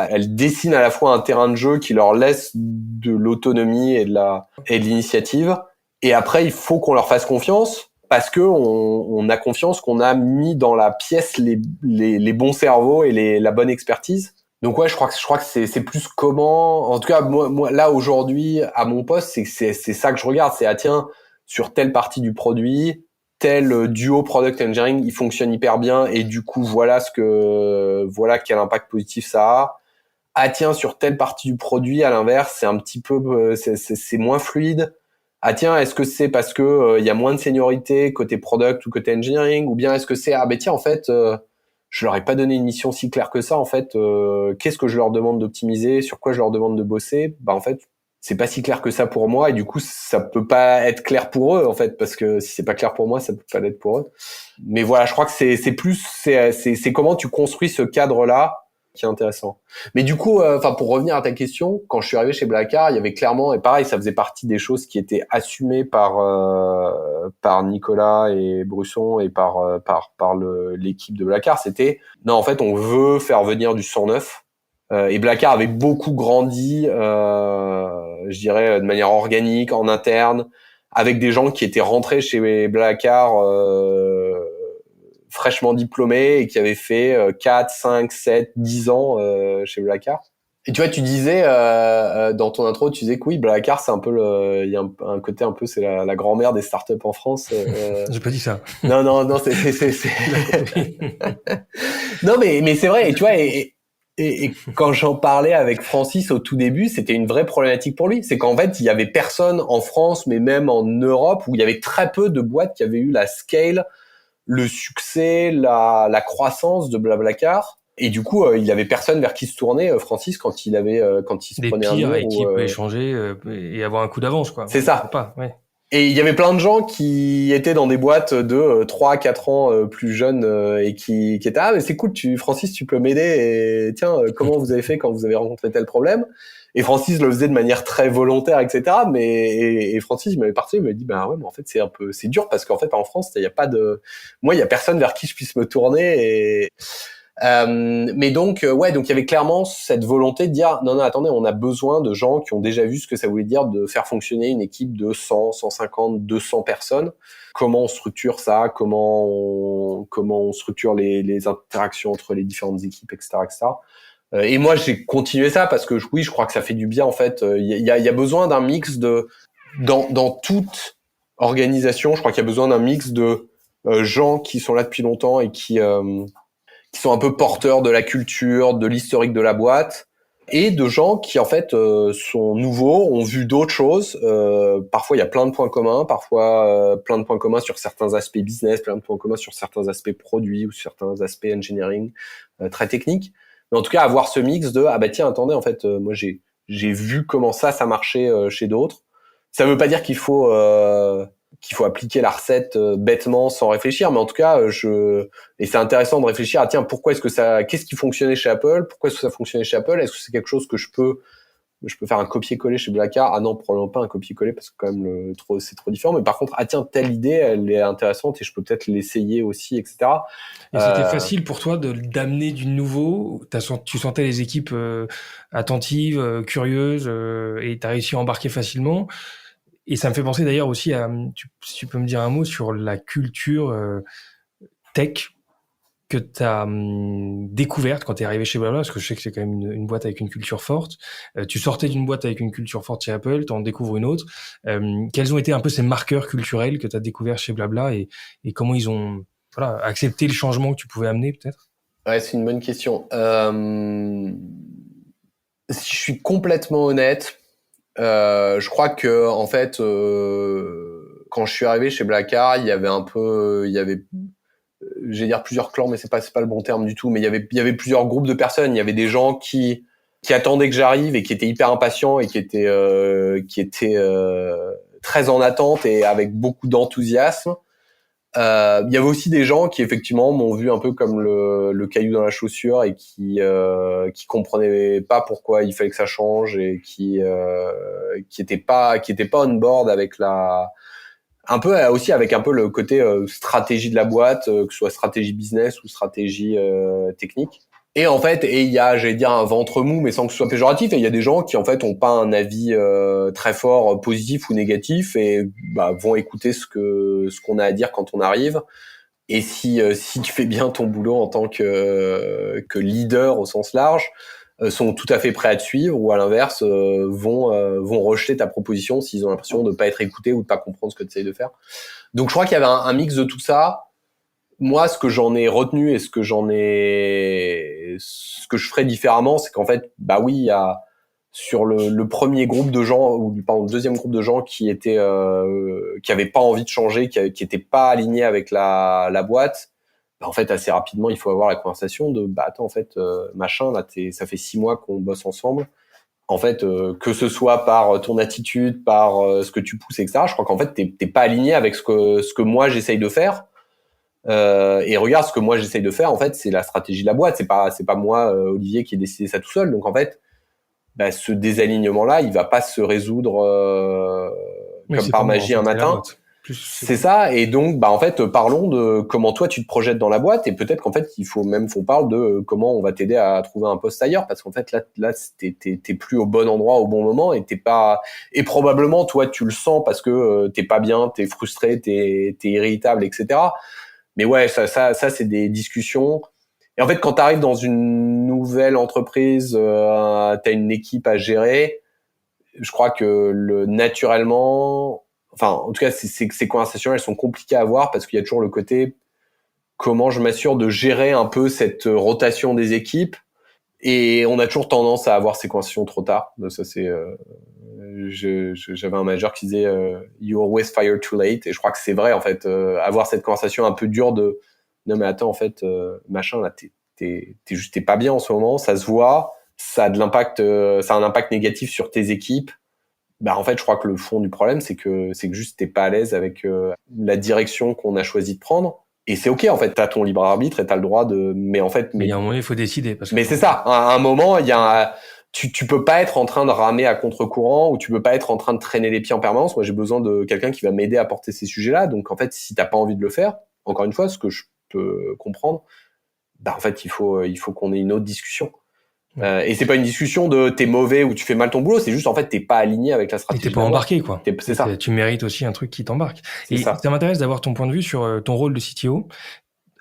elle dessine à la fois un terrain de jeu qui leur laisse de l'autonomie et de l'initiative. Et après, il faut qu'on leur fasse confiance parce que on a confiance qu'on a mis dans la pièce les bons cerveaux et la bonne expertise. Donc ouais, je crois que c'est plus comment, en tout cas, moi, là, aujourd'hui, à mon poste, c'est ça que je regarde. C'est, tiens, sur telle partie du produit, tel duo product engineering, il fonctionne hyper bien et du coup, voilà quel impact positif ça a. Ah tiens, sur telle partie du produit, à l'inverse, c'est un petit peu, c'est moins fluide. Ah tiens, est-ce que c'est parce que y a moins de seniorité côté product ou côté engineering, ou bien est-ce que c'est tiens en fait je leur ai pas donné une mission si claire que ça en fait, qu'est-ce que je leur demande d'optimiser, sur quoi je leur demande de bosser, en fait c'est pas si clair que ça pour moi et du coup ça peut pas être clair pour eux en fait, parce que si c'est pas clair pour moi ça peut pas l'être pour eux. Mais voilà, je crois que c'est comment tu construis ce cadre là qui est intéressant. Mais du coup, pour revenir à ta question, quand je suis arrivé chez Blacquart, il y avait clairement, et pareil, ça faisait partie des choses qui étaient assumées par Nicolas et Brusson et par l'équipe de Blacquart. C'était, non, en fait, on veut faire venir du sang neuf. Et Blacquart avait beaucoup grandi, je dirais, de manière organique, en interne, avec des gens qui étaient rentrés chez Blacquart fraîchement diplômés et qui avaient fait 4, 5, 7, 10 ans chez Blacquart. Et tu vois, tu disais dans ton intro, tu disais que oui, Blacquart, c'est un peu il y a un côté un peu, c'est la grand-mère des startups en France. J'ai pas dit ça. Non, c'est. Non, mais c'est vrai. Et tu vois, et quand j'en parlais avec Francis au tout début, c'était une vraie problématique pour lui. C'est qu'en fait, il y avait personne en France, mais même en Europe, où il y avait très peu de boîtes qui avaient eu la scale, le succès, la croissance de Blablacar. Et du coup, il avait personne vers qui se tourner, Francis, quand il se des prenait un pires mur. Des pires échanger et avoir un coup d'avance, quoi. C'est ça. Pas, ouais. Et il y avait plein de gens qui étaient dans des boîtes de 3-4 ans plus jeunes et qui étaient, mais c'est cool, Francis, tu peux m'aider, et tiens, comment vous avez fait quand vous avez rencontré tel problème? Et Francis le faisait de manière très volontaire, etc. Et Francis, il m'avait parlé, il m'a dit, ouais, mais en fait, c'est dur parce qu'en fait, en France, il y a personne vers qui je puisse me tourner. Mais donc, donc il y avait clairement cette volonté de dire, non, attendez, on a besoin de gens qui ont déjà vu ce que ça voulait dire de faire fonctionner une équipe de 100, 150, 200 personnes. Comment on structure ça? Comment on structure les interactions entre les différentes équipes, etc., etc. Et moi, j'ai continué ça parce que je crois que ça fait du bien en fait. Il y a besoin d'un mix dans toute organisation. Je crois qu'il y a besoin d'un mix de gens qui sont là depuis longtemps et qui sont un peu porteurs de la culture, de l'historique de la boîte, et de gens qui en fait sont nouveaux, ont vu d'autres choses. Parfois il y a plein de points communs, parfois plein de points communs sur certains aspects business, plein de points communs sur certains aspects produits ou sur certains aspects engineering très techniques. Mais en tout cas, avoir ce mix de tiens, attendez, en fait, moi j'ai vu comment ça marchait chez d'autres. Ça veut pas dire qu'il faut appliquer la recette bêtement sans réfléchir, mais en tout cas, et c'est intéressant de réfléchir à tiens, qu'est-ce qui fonctionnait chez Apple, pourquoi est-ce que ça fonctionnait chez Apple, est-ce que c'est quelque chose que je peux faire un copier-coller chez Blacquart? Ah non, probablement pas un copier-coller parce que quand même c'est trop différent. Mais par contre, tiens, telle idée, elle est intéressante et je peux peut-être l'essayer aussi, etc. Et c'était facile pour toi d'amener du nouveau. Tu sentais les équipes attentives, curieuses, et t'as réussi à embarquer facilement. Et ça me fait penser d'ailleurs aussi si tu peux me dire un mot sur la culture tech que tu as découverte quand tu es arrivé chez Blabla, parce que je sais que c'est quand même une boîte avec une culture forte. Tu sortais d'une boîte avec une culture forte chez Apple, tu en découvres une autre. Quels ont été un peu ces marqueurs culturels que tu as découverts chez Blabla et comment ils ont accepté le changement que tu pouvais amener peut-être? Ouais, c'est une bonne question. Si je suis complètement honnête, je crois que en fait, quand je suis arrivé chez Blacquart, il y avait je vais dire plusieurs clans, mais c'est pas le bon terme du tout, mais il y avait plusieurs groupes de personnes. Il y avait des gens qui attendaient que j'arrive et qui étaient hyper impatients et qui étaient très en attente et avec beaucoup d'enthousiasme. Il y avait aussi des gens qui effectivement m'ont vu un peu comme le caillou dans la chaussure et qui comprenaient pas pourquoi il fallait que ça change et qui étaient pas on board avec un peu aussi avec un peu le côté stratégie de la boîte, que ce soit stratégie business ou stratégie technique. Et en fait, il y a, j'allais dire, un ventre mou, mais sans que ce soit péjoratif. Et il y a des gens qui, en fait, ont pas un avis très fort, positif ou négatif, et vont écouter ce qu'on a à dire quand on arrive. Et si tu fais bien ton boulot en tant que leader au sens large, sont tout à fait prêts à te suivre, ou à l'inverse, vont rejeter ta proposition s'ils ont l'impression de pas être écoutés ou de pas comprendre ce que tu essayes de faire. Donc, je crois qu'il y avait un mix de tout ça. Moi, ce que j'en ai retenu et ce que je ferais différemment, c'est qu'en fait, oui, il y a sur le premier groupe de gens ou pardon, le deuxième groupe de gens qui avaient pas envie de changer, qui étaient pas alignés avec la boîte. En fait, assez rapidement, il faut avoir la conversation de attends, en fait, machin, là, ça fait 6 mois qu'on bosse ensemble. En fait, que ce soit par ton attitude, par ce que tu pousses, etc. Je crois qu'en fait, t'es pas aligné avec ce que moi j'essaye de faire. Et regarde ce que moi j'essaye de faire. En fait, c'est la stratégie de la boîte. C'est pas moi, Olivier, qui ai décidé ça tout seul. Donc en fait, ce désalignement-là, il va pas se résoudre comme par magie un matin. C'est ça. Et donc, en fait, parlons de comment toi tu te projettes dans la boîte, et peut-être qu'en fait, il faut même qu'on parle de comment on va t'aider à trouver un poste ailleurs, parce qu'en fait, là, t'es plus au bon endroit au bon moment, et et probablement toi tu le sens parce que t'es pas bien, t'es frustré, t'es irritable, etc. Mais ouais, ça, c'est des discussions. Et en fait, quand tu arrives dans une nouvelle entreprise, tu as une équipe à gérer. Je crois que naturellement, enfin, en tout cas, ces conversations, elles sont compliquées à avoir parce qu'il y a toujours le côté comment je m'assure de gérer un peu cette rotation des équipes. Et on a toujours tendance à avoir ces conversations trop tard. Ça, c'est j'avais un manager qui disait you always fire too late, et je crois que c'est vrai en fait. Avoir cette conversation un peu dure de non mais attends, en fait, machin, là t'es pas bien en ce moment, ça se voit, ça a de l'impact, ça a un impact négatif sur tes équipes. En fait, je crois que le fond du problème, c'est que juste t'es pas à l'aise avec la direction qu'on a choisi de prendre. Et c'est ok, en fait, t'as ton libre arbitre et t'as le droit de. Mais en fait, mais il y a un moment, il faut décider mais c'est ça. À un moment, il y a tu peux pas être en train de ramer à contre-courant, ou tu peux pas être en train de traîner les pieds en permanence. Moi, j'ai besoin de quelqu'un qui va m'aider à porter ces sujets-là. Donc, en fait, si t'as pas envie de le faire, encore une fois, ce que je peux comprendre, en fait, il faut qu'on ait une autre discussion. Et c'est pas une discussion de t'es mauvais ou tu fais mal ton boulot, c'est juste en fait t'es pas aligné avec la stratégie. Et t'es pas embarqué, quoi. C'est ça. Tu mérites aussi un truc qui t'embarque. Et ça m'intéresse d'avoir ton point de vue sur ton rôle de CTO,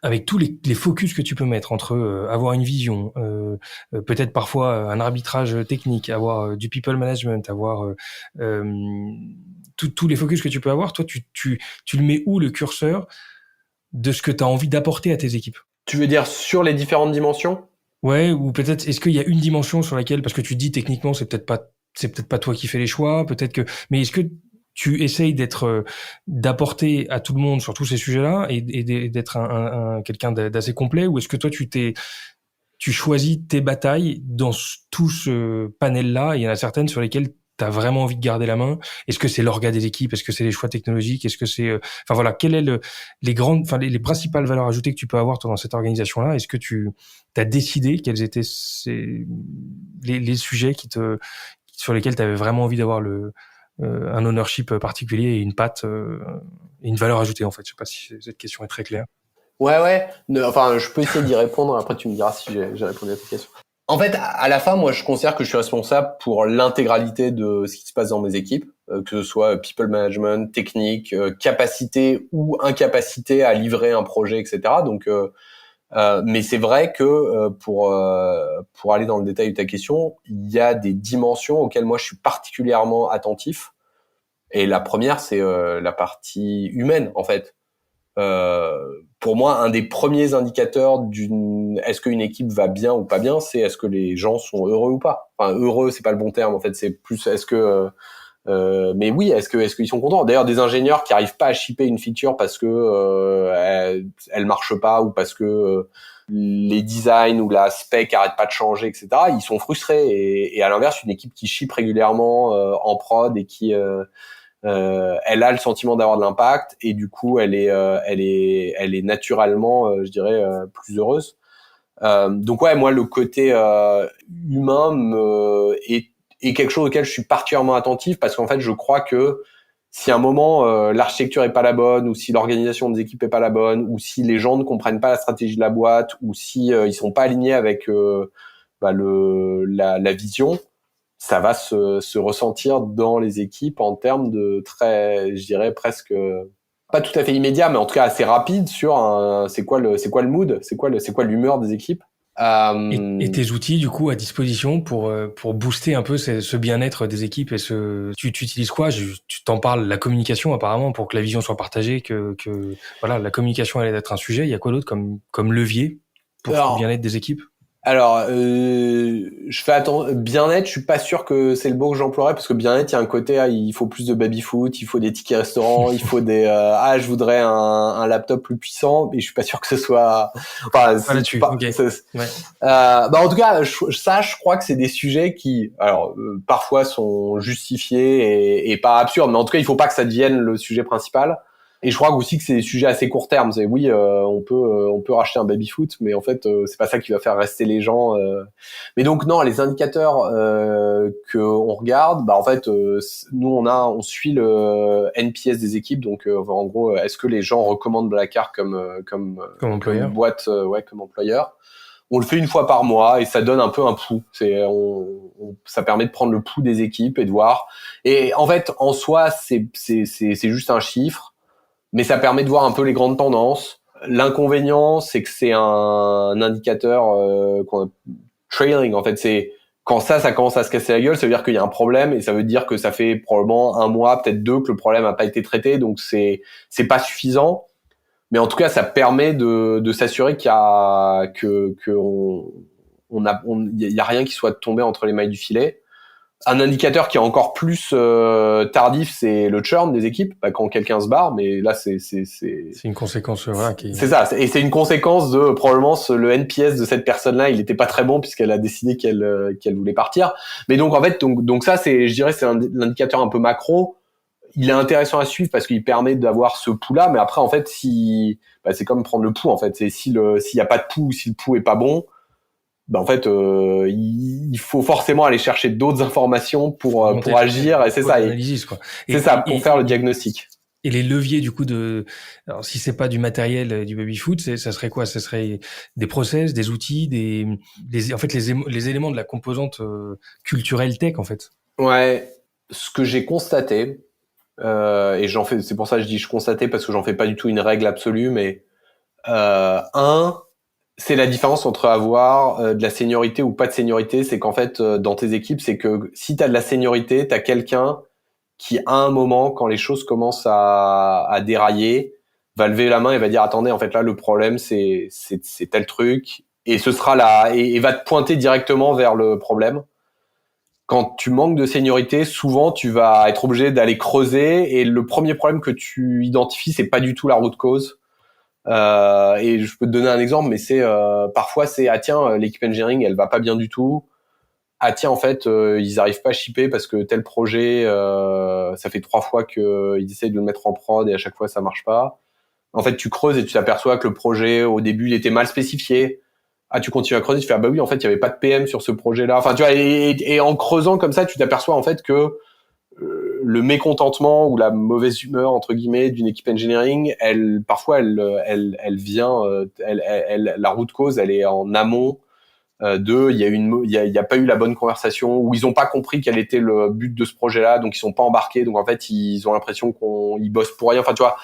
avec tous les focus que tu peux mettre entre avoir une vision, peut-être parfois un arbitrage technique, avoir du people management, avoir tous les focus que tu peux avoir. Toi, tu le mets où, le curseur de ce que tu as envie d'apporter à tes équipes? Tu veux dire sur les différentes dimensions? Ouais, ou peut-être est-ce qu'il y a une dimension sur laquelle, parce que tu dis techniquement c'est peut-être pas toi qui fais les choix, mais est-ce que tu essayes d'apporter à tout le monde sur tous ces sujets-là et d'être quelqu'un d'assez complet, ou est-ce que toi tu choisis tes batailles dans tout ce panel-là? Il y en a certaines sur lesquelles t'as vraiment envie de garder la main. Est-ce que c'est l'orga des équipes? Est-ce que c'est les choix technologiques? Est-ce que c'est, enfin voilà, quelles est les principales valeurs ajoutées que tu peux avoir toi dans cette organisation-là? Est-ce que tu as décidé quels étaient les sujets sur lesquels tu avais vraiment envie d'avoir un ownership particulier et une patte, et une valeur ajoutée, en fait? Je sais pas si cette question est très claire. Ouais. Enfin, je peux essayer d'y répondre. Après, tu me diras si j'ai répondu à ta question. En fait, à la fin, moi, je considère que je suis responsable pour l'intégralité de ce qui se passe dans mes équipes, que ce soit people management, technique, capacité ou incapacité à livrer un projet, etc. Donc, mais c'est vrai que pour aller dans le détail de ta question, il y a des dimensions auxquelles moi je suis particulièrement attentif. Et la première, c'est la partie humaine, en fait. Pour moi, un des premiers indicateurs est-ce qu'une équipe va bien ou pas bien, c'est est-ce que les gens sont heureux ou pas. Enfin, heureux, c'est pas le bon terme, en fait, c'est plus est-ce que mais oui, est-ce qu'ils sont contents. D'ailleurs, des ingénieurs qui arrivent pas à shipper une feature parce que elle marche pas, ou parce que les designs ou la spec arrêtent pas de changer, etc. Ils sont frustrés. Et à l'inverse, une équipe qui ship régulièrement en prod et qui elle a le sentiment d'avoir de l'impact et du coup elle est naturellement, je dirais, plus heureuse. Donc ouais, moi le côté humain est quelque chose auquel je suis particulièrement attentif parce qu'en fait je crois que si à un moment l'architecture est pas la bonne ou si l'organisation des équipes est pas la bonne ou si les gens ne comprennent pas la stratégie de la boîte ou si ils sont pas alignés avec la vision, ça va se ressentir dans les équipes en termes de très, je dirais presque pas tout à fait immédiat, mais en tout cas assez rapide sur c'est quoi le mood, c'est quoi l'humeur des équipes. Et tes outils, du coup, à disposition pour booster un peu ce bien-être des équipes tu utilises quoi? Tu t'en parles, la communication, apparemment, pour que la vision soit partagée, voilà, la communication allait être un sujet. Il y a quoi d'autre comme levier pour le bien-être des équipes? Alors, je fais attention. Bien-être, je suis pas sûr que c'est le mot que j'emploierais parce que bien-être, il y a un côté, il faut plus de baby-foot, il faut des tickets restaurants, il faut des, je voudrais un laptop plus puissant, mais je suis pas sûr que ce soit. Enfin, là-dessus. Okay. Ouais. En tout cas, je crois que c'est des sujets qui, alors, parfois sont justifiés et pas absurdes, mais en tout cas, il faut pas que ça devienne le sujet principal. Et je crois aussi que c'est des sujets assez court terme. C'est oui, on peut racheter un baby foot, mais en fait, c'est pas ça qui va faire rester les gens. Mais donc non, les indicateurs que on regarde, en fait, nous on suit le NPS des équipes. Donc en gros, est-ce que les gens recommandent Blackar comme employeur, boîte, comme employeur. On le fait une fois par mois et ça donne un peu un pouls. Ça permet de prendre le pouls des équipes et de voir. Et en fait, en soi, c'est juste un chiffre. Mais ça permet de voir un peu les grandes tendances. L'inconvénient, c'est que c'est un indicateur trailing. En fait, c'est quand ça commence à se casser la gueule, ça veut dire qu'il y a un problème et ça veut dire que ça fait probablement un mois, peut-être deux, que le problème n'a pas été traité. Donc c'est pas suffisant. Mais en tout cas, ça permet de s'assurer qu'il y a y a rien qui soit tombé entre les mailles du filet. Un indicateur qui est encore plus tardif, c'est le churn des équipes, quand quelqu'un se barre. Mais là, c'est une conséquence, voilà, c'est ça, et c'est une conséquence de probablement le NPS de cette personne-là. Il n'était pas très bon puisqu'elle a décidé qu'elle voulait partir. Mais donc en fait, donc ça, je dirais, c'est l'indicateur un peu macro. Il est intéressant à suivre parce qu'il permet d'avoir ce pouls-là. Mais après, en fait, c'est comme prendre le pouls. En fait, c'est s'il y a pas de pouls, si le pouls est pas bon. En fait, il faut forcément aller chercher d'autres informations pour agir, et c'est ça. C'est ça, pour faire le diagnostic. Et les leviers, du coup, alors, si c'est pas du matériel du baby-foot, ça serait quoi? Ça serait des process, des outils, en fait, les éléments de la composante culturelle tech, en fait. Ouais. Ce que j'ai constaté, et c'est pour ça que je dis je constatais parce que j'en fais pas du tout une règle absolue, mais c'est la différence entre avoir de la seniorité ou pas de seniorité. C'est qu'en fait, dans tes équipes, c'est que si tu as de la seniorité, tu as quelqu'un qui, à un moment, quand les choses commencent à dérailler, va lever la main et va dire attendez, en fait là le problème c'est tel truc, et ce sera là, et va te pointer directement vers le problème. Quand tu manques de seniorité, souvent tu vas être obligé d'aller creuser, et le premier problème que tu identifies, c'est pas du tout la root cause. Et je peux te donner un exemple, mais c'est parfois c'est tiens, l'équipe engineering elle va pas bien du tout. Tiens, en fait ils arrivent pas à shipper parce que tel projet ça fait 3 fois qu'ils essayent de le mettre en prod et à chaque fois ça marche pas. En fait tu creuses et tu t'aperçois que le projet au début il était mal spécifié. Tu continues à creuser, tu fais oui, en fait il y avait pas de PM sur ce projet là. Enfin tu vois, et en creusant comme ça tu t'aperçois en fait que le mécontentement ou la mauvaise humeur entre guillemets d'une équipe engineering, parfois elle vient, la root cause elle est en amont il y a pas eu la bonne conversation, ou ils ont pas compris quel était le but de ce projet-là, donc ils sont pas embarqués, donc en fait ils ont l'impression qu'ils bossent pour rien. Enfin tu vois.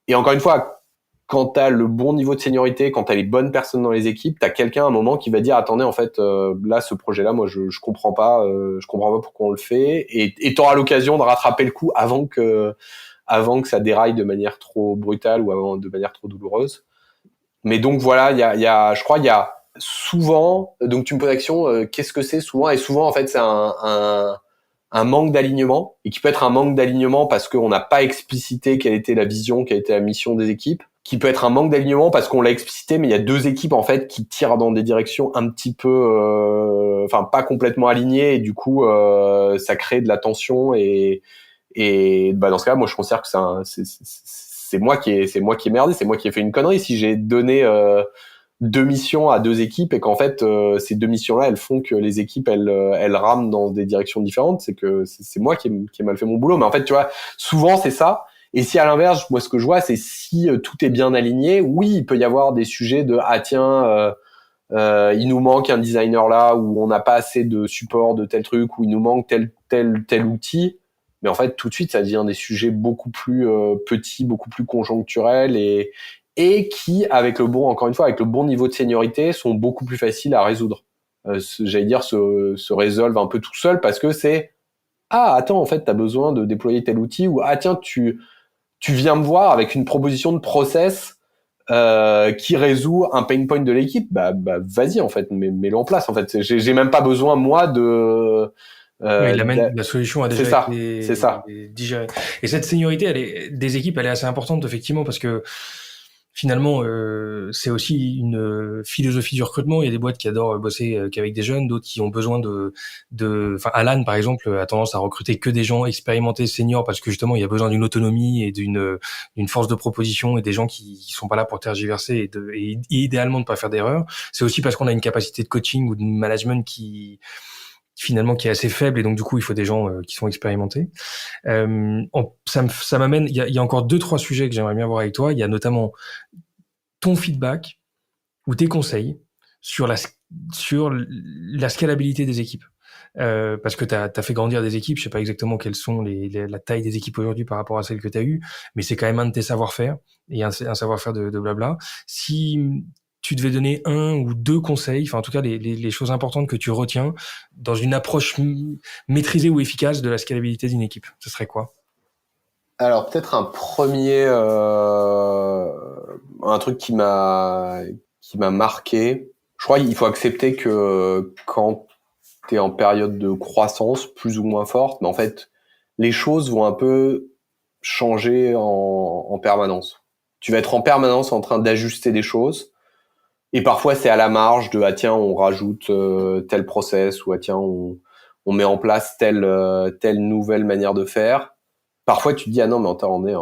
Et encore une fois, quand t'as le bon niveau de seniorité, quand t'as les bonnes personnes dans les équipes, t'as quelqu'un à un moment qui va dire attendez, en fait là ce projet-là moi je comprends pas pourquoi on le fait, et t'auras l'occasion de rattraper le coup avant que ça déraille de manière trop brutale ou de manière trop douloureuse. Mais donc voilà, je crois il y a souvent, donc tu me poses la question qu'est-ce que c'est souvent, et souvent en fait c'est un manque d'alignement, et qui peut être un manque d'alignement parce qu'on n'a pas explicité quelle était la vision, quelle était la mission des équipes, qui peut être un manque d'alignement parce qu'on l'a explicité mais il y a deux équipes en fait qui tirent dans des directions un petit peu pas complètement alignées, et du coup ça crée de la tension, et Et dans ce cas-là, moi je considère que c'est moi qui ai merdé, c'est moi qui ai fait une connerie si j'ai donné 2 missions à 2 équipes et qu'en fait ces 2 missions-là elles font que les équipes elles rament dans des directions différentes. C'est que c'est moi qui ai mal fait mon boulot. Mais en fait, tu vois, souvent c'est ça. Et si à l'inverse, moi ce que je vois, c'est si tout est bien aligné, oui, il peut y avoir des sujets de tiens, il nous manque un designer là, ou on n'a pas assez de support de tel truc, ou il nous manque tel outil. Mais en fait, tout de suite, ça devient des sujets beaucoup plus petits, beaucoup plus conjoncturels et qui, encore une fois, avec le bon niveau de seniorité, sont beaucoup plus faciles à résoudre. J'allais dire se résolvent un peu tout seul parce que c'est attends, en fait, t'as besoin de déployer tel outil, ou tiens, tu viens me voir avec une proposition de process qui résout un pain point de l'équipe, vas-y en fait, mets-le en place en fait. J'ai même pas besoin moi de Oui, la solution a déjà c'est ça. été digérée. Et cette seniorité, des équipes, elle est assez importante effectivement parce que finalement, c'est aussi une philosophie du recrutement. Il y a des boîtes qui adorent bosser qu'avec des jeunes, d'autres qui ont besoin enfin, Alan, par exemple, a tendance à recruter que des gens expérimentés, seniors, parce que justement, il y a besoin d'une autonomie et d'une force de proposition et des gens qui sont pas là pour tergiverser et idéalement de pas faire d'erreurs. C'est aussi parce qu'on a une capacité de coaching ou de management qui est assez faible et donc du coup il faut des gens qui sont expérimentés. Ça m'amène, il y a encore 2-3 sujets que j'aimerais bien voir avec toi. Il y a notamment ton feedback ou tes conseils sur la scalabilité des équipes. Parce que t'as fait grandir des équipes, je sais pas exactement quelles sont la taille des équipes aujourd'hui par rapport à celles que t'as eues, mais c'est quand même un de tes savoir-faire et un savoir-faire de blabla. Si tu devais donner 1 ou 2 conseils, enfin en tout cas les choses importantes que tu retiens dans une approche maîtrisée ou efficace de la scalabilité d'une équipe, ce serait quoi? Alors peut-être un premier un truc qui m'a marqué. Je crois qu'il faut accepter que quand t'es en période de croissance plus ou moins forte, mais en fait les choses vont un peu changer en permanence. Tu vas être en permanence en train d'ajuster des choses. Et parfois, c'est à la marge de tiens, on rajoute tel process, ou tiens, on met en place telle nouvelle manière de faire. Parfois, tu te dis non, mais attendez,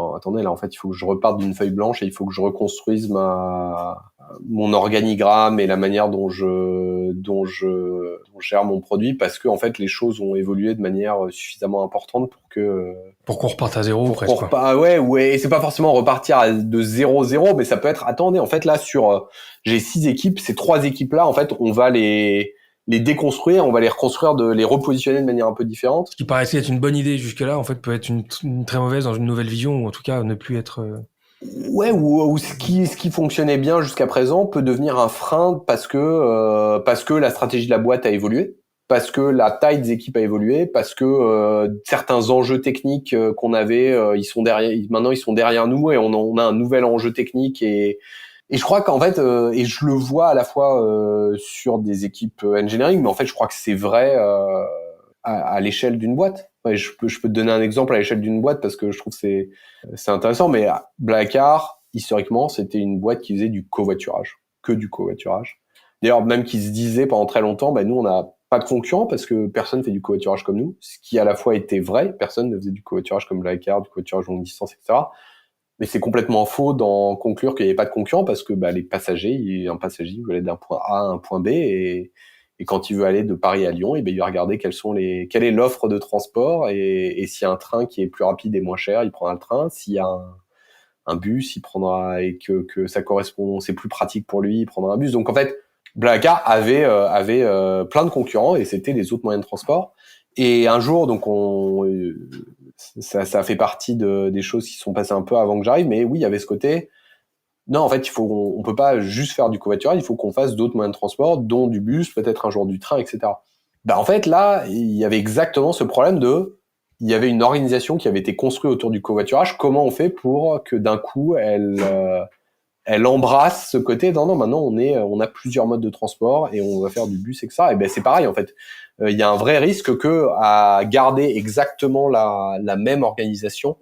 là, en fait, il faut que je reparte d'une feuille blanche et il faut que je reconstruise mon organigramme et la manière dont je gère mon produit, parce que en fait, les choses ont évolué de manière suffisamment importante pour qu'on reparte à zéro, presque. Ouais, et c'est pas forcément repartir de 0-0, mais ça peut être attendez, en fait là j'ai 6 équipes, ces 3 équipes là, en fait, on va les déconstruire, on va les reconstruire, les repositionner de manière un peu différente. Ce qui paraissait être une bonne idée jusque-là, en fait, peut être une très mauvaise dans une nouvelle vision, ou en tout cas ne plus être. Ouais, ou ce qui fonctionnait bien jusqu'à présent peut devenir un frein parce que la stratégie de la boîte a évolué, parce que la taille des équipes a évolué, parce que certains enjeux techniques qu'on avait, maintenant ils sont derrière nous et on a un nouvel enjeu technique et je crois qu'en fait et je le vois à la fois sur des équipes engineering, mais en fait je crois que c'est vrai à l'échelle d'une boîte. Ouais, je peux te donner un exemple à l'échelle d'une boîte parce que je trouve que c'est intéressant, mais Blacard, historiquement, c'était une boîte qui faisait du covoiturage, que du covoiturage. D'ailleurs, même qui se disait pendant très longtemps, nous, on n'a pas de concurrents parce que personne fait du covoiturage comme nous, ce qui à la fois était vrai, personne ne faisait du covoiturage comme Blacard, du covoiturage longue distance, etc. Mais c'est complètement faux d'en conclure qu'il n'y avait pas de concurrents parce que un passager veut aller d'un point A à un point B et quand il veut aller de Paris à Lyon, il va regarder quelle est l'offre de transport et s'il y a un train qui est plus rapide et moins cher, il prendra le train. S'il y a un bus, il prendra et que ça correspond, c'est plus pratique pour lui, il prendra un bus. Donc en fait, Blablacar avait plein de concurrents et c'était les autres moyens de transport. Et un jour, donc ça fait partie des choses qui sont passées un peu avant que j'arrive, mais oui, il y avait ce côté. Non, en fait, on peut pas juste faire du covoiturage, il faut qu'on fasse d'autres moyens de transport, dont du bus, peut-être un jour du train, etc. En fait, là, il y avait exactement ce problème il y avait une organisation qui avait été construite autour du covoiturage. Comment on fait pour que d'un coup, elle embrasse ce côté non, maintenant on a plusieurs modes de transport et on va faire du bus, etc. Et c'est pareil, en fait. Il y a un vrai risque à garder exactement la même organisation,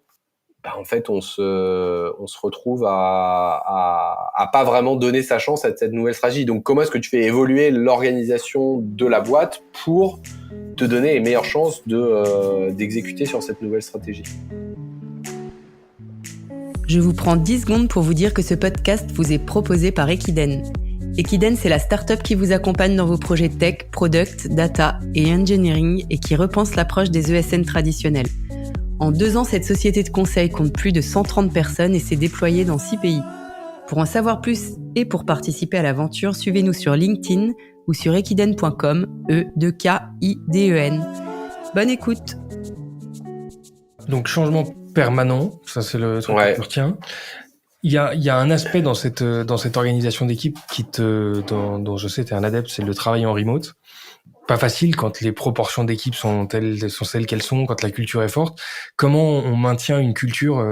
en fait, on se retrouve à pas vraiment donner sa chance à cette nouvelle stratégie. Donc, comment est-ce que tu fais évoluer l'organisation de la boîte pour te donner les meilleures chances d'exécuter sur cette nouvelle stratégie? Je vous prends 10 secondes pour vous dire que ce podcast vous est proposé par Equiden. Equiden, c'est la start-up qui vous accompagne dans vos projets tech, product, data et engineering et qui repense l'approche des ESN traditionnels. En 2 ans, cette société de conseil compte plus de 130 personnes et s'est déployée dans 6 pays. Pour en savoir plus et pour participer à l'aventure, suivez-nous sur LinkedIn ou sur equiden.com, E2KIDEN. Bonne écoute. Donc, changement permanent, ça c'est le truc que tu retiens. Il y a un aspect dans cette organisation d'équipe dont je sais tu es un adepte, c'est le travail en remote. Pas facile quand les proportions d'équipe sont celles qu'elles sont, quand la culture est forte. Comment on maintient une culture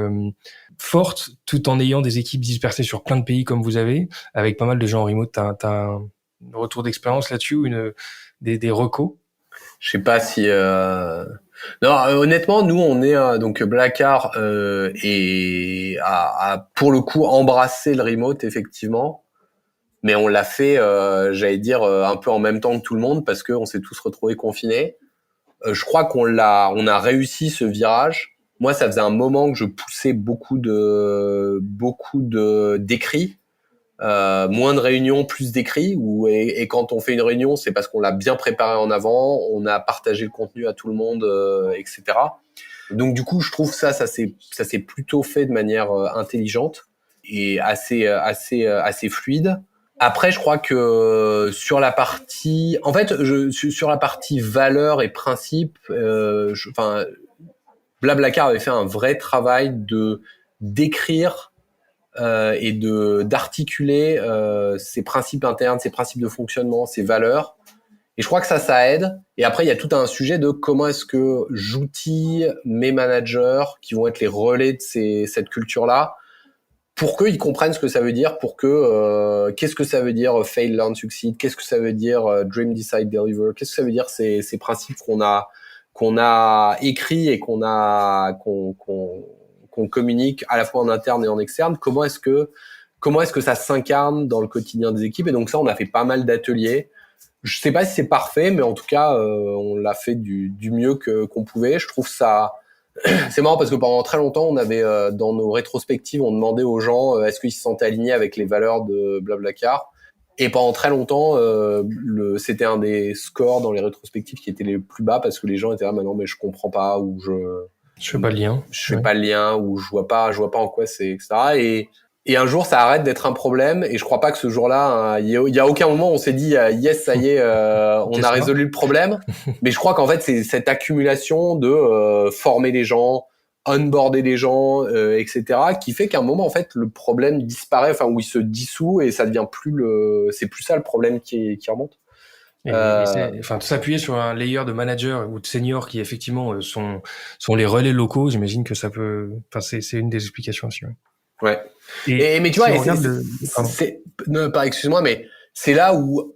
forte tout en ayant des équipes dispersées sur plein de pays comme vous avez, avec pas mal de gens en remote? T'as un retour d'expérience là-dessus ou des recos? Je sais pas si... Non, honnêtement, nous, on est donc Blackar et a pour le coup embrassé le remote, effectivement. Mais on l'a fait, j'allais dire, un peu en même temps que tout le monde parce qu'on s'est tous retrouvés confinés. Je crois on a réussi ce virage. Moi, ça faisait un moment que je poussais beaucoup d'écrits. Moins de réunions, plus d'écrits. Et quand on fait une réunion, c'est parce qu'on l'a bien préparé en avant, on a partagé le contenu à tout le monde, etc. Donc du coup, je trouve ça s'est plutôt fait de manière intelligente et assez fluide. Après, je crois que sur la partie valeurs et principes, Blablacar avait fait un vrai travail d'écrire et d'articuler ses principes internes, ses principes de fonctionnement, ses valeurs. Et je crois que ça aide. Et après, il y a tout un sujet de comment est-ce que j'outille mes managers qui vont être les relais de cette culture-là pour qu'ils comprennent ce que ça veut dire, qu'est-ce que ça veut dire fail, learn, succeed, qu'est-ce que ça veut dire dream, decide, deliver, qu'est-ce que ça veut dire ces principes qu'on a écrits et qu'on communique à la fois en interne et en externe. Comment est-ce que ça s'incarne dans le quotidien des équipes? Et donc ça, on a fait pas mal d'ateliers. Je sais pas si c'est parfait, mais en tout cas, on l'a fait du mieux qu'on pouvait. Je trouve ça, c'est marrant parce que pendant très longtemps, on avait dans nos rétrospectives, on demandait aux gens est-ce qu'ils se sentaient alignés avec les valeurs de Blablacar. Et pendant très longtemps, c'était un des scores dans les rétrospectives qui étaient les plus bas parce que les gens étaient là, non mais je comprends pas ou je fais pas le lien. Je fais pas le lien ou je vois pas en quoi c'est, etc. Et un jour, ça arrête d'être un problème. Et je crois pas que ce jour-là, il y a aucun moment où on s'est dit yes, ça y est, on a résolu le problème. Mais je crois qu'en fait, c'est cette accumulation de former les gens, onboarder les gens, etc., qui fait qu'à un moment, en fait, le problème disparaît, enfin où il se dissout et ça devient c'est plus ça le problème qui remonte. S'appuyer sur un layer de manager ou de senior qui effectivement sont les relais locaux, j'imagine que ça peut. Enfin, c'est une des explications aussi. Ouais. Mais tu vois, excuse-moi, mais c'est là où,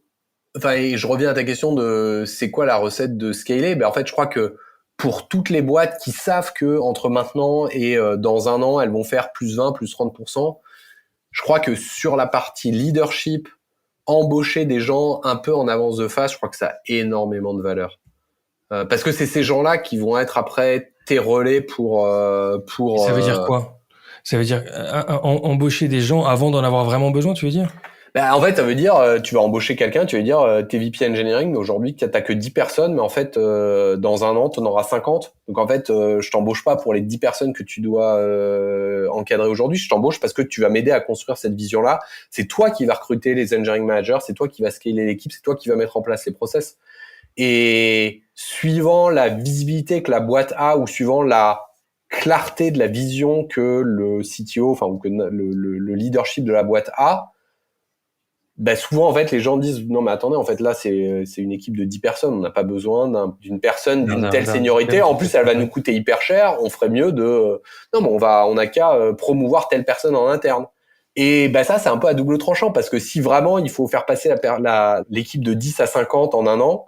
je reviens à ta question de c'est quoi la recette de scaler. Ben en fait, je crois que pour toutes les boîtes qui savent que entre maintenant et dans un an, elles vont faire plus 20, plus 30%, je crois que sur la partie leadership, embaucher des gens un peu en avance de phase, je crois que ça a énormément de valeur. Parce que c'est ces gens-là qui vont être après tes relais pour. Ça veut dire quoi? Ça veut dire embaucher des gens avant d'en avoir vraiment besoin, tu veux dire? En fait, ça veut dire tu vas embaucher quelqu'un, tu vas dire t'es VP Engineering, mais aujourd'hui t'as que 10 personnes, mais en fait dans un an t'en auras 50. Donc en fait je t'embauche pas pour les 10 personnes que tu dois encadrer aujourd'hui, je t'embauche parce que tu vas m'aider à construire cette vision-là. C'est toi qui vas recruter les engineering managers, c'est toi qui vas scaler l'équipe, c'est toi qui vas mettre en place les process. Et suivant la visibilité que la boîte a ou suivant la clarté de la vision que le CTO, ou que le leadership de la boîte a, souvent en fait les gens disent non mais attendez, en fait là c'est une équipe de 10 personnes, on n'a pas besoin d'une personne d'une telle seniorité, en plus elle va nous coûter hyper cher, on ferait mieux de non mais on n'a qu'à promouvoir telle personne en interne. Et ça c'est un peu à double tranchant parce que si vraiment il faut faire passer l'équipe de 10 à 50 en un an,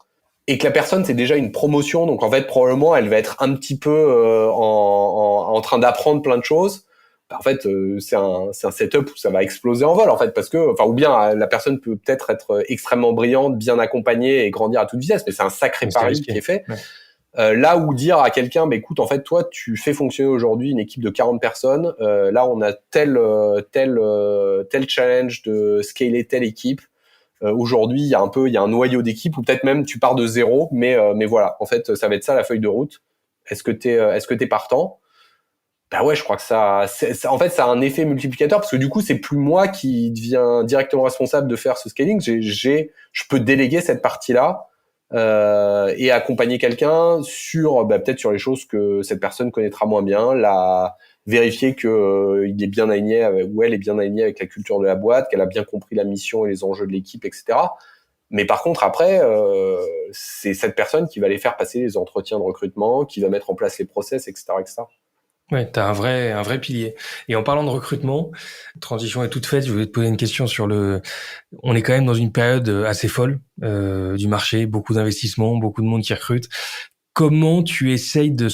et que la personne c'est déjà une promotion, donc en fait probablement elle va être un petit peu en train d'apprendre plein de choses. En fait, c'est un setup où ça va exploser en vol, en fait, parce que, ou bien la personne peut peut-être être extrêmement brillante, bien accompagnée et grandir à toute vitesse, mais c'est un sacré pari qui est fait. Ouais. Là où dire à quelqu'un, écoute, en fait, toi, tu fais fonctionner aujourd'hui une équipe de 40 personnes. Là, on a tel challenge de scaler telle équipe. Aujourd'hui, il y a un noyau d'équipe, ou peut-être même tu pars de zéro, mais voilà, en fait, ça va être ça la feuille de route. Est-ce que t'es partant? Bah ouais, je crois que en fait, ça a un effet multiplicateur parce que du coup, c'est plus moi qui deviens directement responsable de faire ce scaling. Je peux déléguer cette partie-là et accompagner quelqu'un sur, peut-être sur les choses que cette personne connaîtra moins bien, vérifier que il est bien aligné ou elle est bien alignée avec la culture de la boîte, qu'elle a bien compris la mission et les enjeux de l'équipe, etc. Mais par contre, après, c'est cette personne qui va aller faire passer les entretiens de recrutement, qui va mettre en place les process, etc., etc. Ouais, t'as un vrai pilier. Et en parlant de recrutement, transition est toute faite. Je voulais te poser une question on est quand même dans une période assez folle du marché, beaucoup d'investissements, beaucoup de monde qui recrute. Comment tu essayes de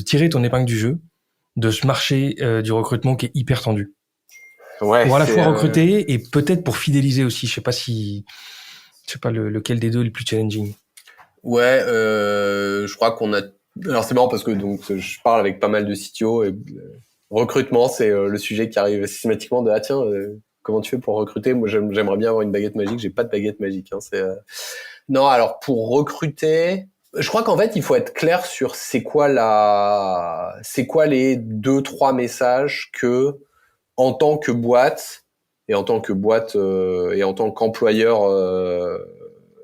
tirer ton épingle du jeu de ce marché du recrutement qui est hyper tendu? Ouais. Pour à la fois recruter et peut-être pour fidéliser aussi. Je sais pas lequel des deux est le plus challenging. Ouais, je crois qu'on a. Alors c'est marrant parce que donc je parle avec pas mal de CTO et recrutement c'est le sujet qui arrive systématiquement de tiens comment tu fais pour recruter? Moi j'aimerais bien avoir une baguette magique, j'ai pas de baguette magique. Non, alors pour recruter, je crois qu'en fait il faut être clair sur c'est quoi les 2-3 messages que en tant que boîte et en tant qu'employeur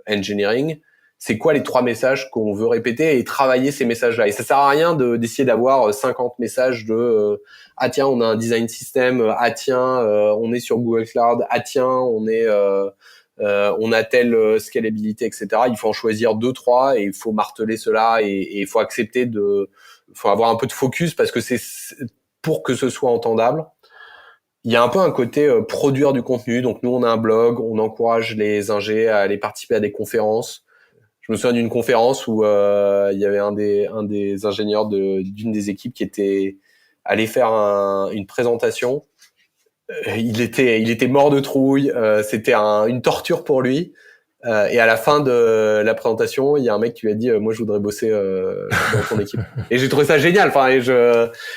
engineering, c'est quoi les 3 messages qu'on veut répéter et travailler ces messages-là. Et ça sert à rien d'essayer d'avoir 50 messages de tiens, on a un design system, tiens, on est sur Google Cloud, tiens, on a telle scalabilité, etc. Il faut en choisir 2-3 et il faut marteler cela et il faut accepter faut avoir un peu de focus parce que c'est pour que ce soit entendable. Il y a un peu un côté produire du contenu. Donc nous, on a un blog, on encourage les ingés à aller participer à des conférences. Je me souviens d'une conférence où il y avait un des ingénieurs d'une des équipes qui était allé faire une présentation. Il était mort de trouille. C'était une torture pour lui. Et à la fin de la présentation, il y a un mec qui lui a dit moi je voudrais bosser dans ton équipe. Et j'ai trouvé ça génial.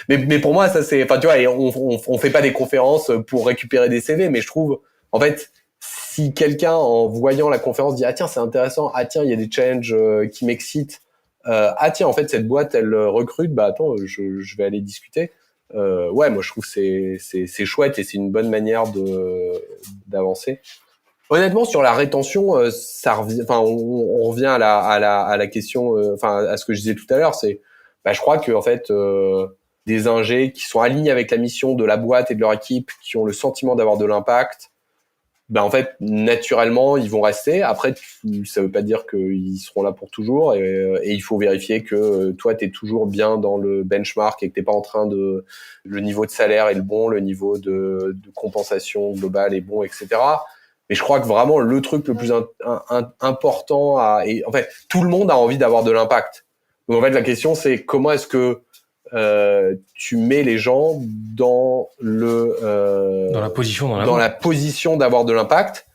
Mais pour moi ça c'est tu vois, et on fait pas des conférences pour récupérer des CV, mais je trouve en fait si quelqu'un en voyant la conférence dit tiens c'est intéressant, tiens il y a des challenges qui m'excitent, tiens en fait cette boîte elle recrute, attends je vais aller discuter. Ouais, moi je trouve que c'est chouette et c'est une bonne manière d'avancer. Honnêtement, sur la rétention, on revient à la question, à ce que je disais tout à l'heure, je crois que en fait, des ingés qui sont alignés avec la mission de la boîte et de leur équipe, qui ont le sentiment d'avoir de l'impact, en fait, naturellement, ils vont rester. Après, ça veut pas dire qu'ils seront là pour toujours, et il faut vérifier que toi, t'es toujours bien dans le benchmark et que t'es pas en train le niveau de salaire est le bon, le niveau de compensation globale est bon, etc. Mais je crois que vraiment le truc le plus important et en fait tout le monde a envie d'avoir de l'impact. Donc en fait la question c'est comment est-ce que tu mets les gens dans la position d'avoir de l'impact.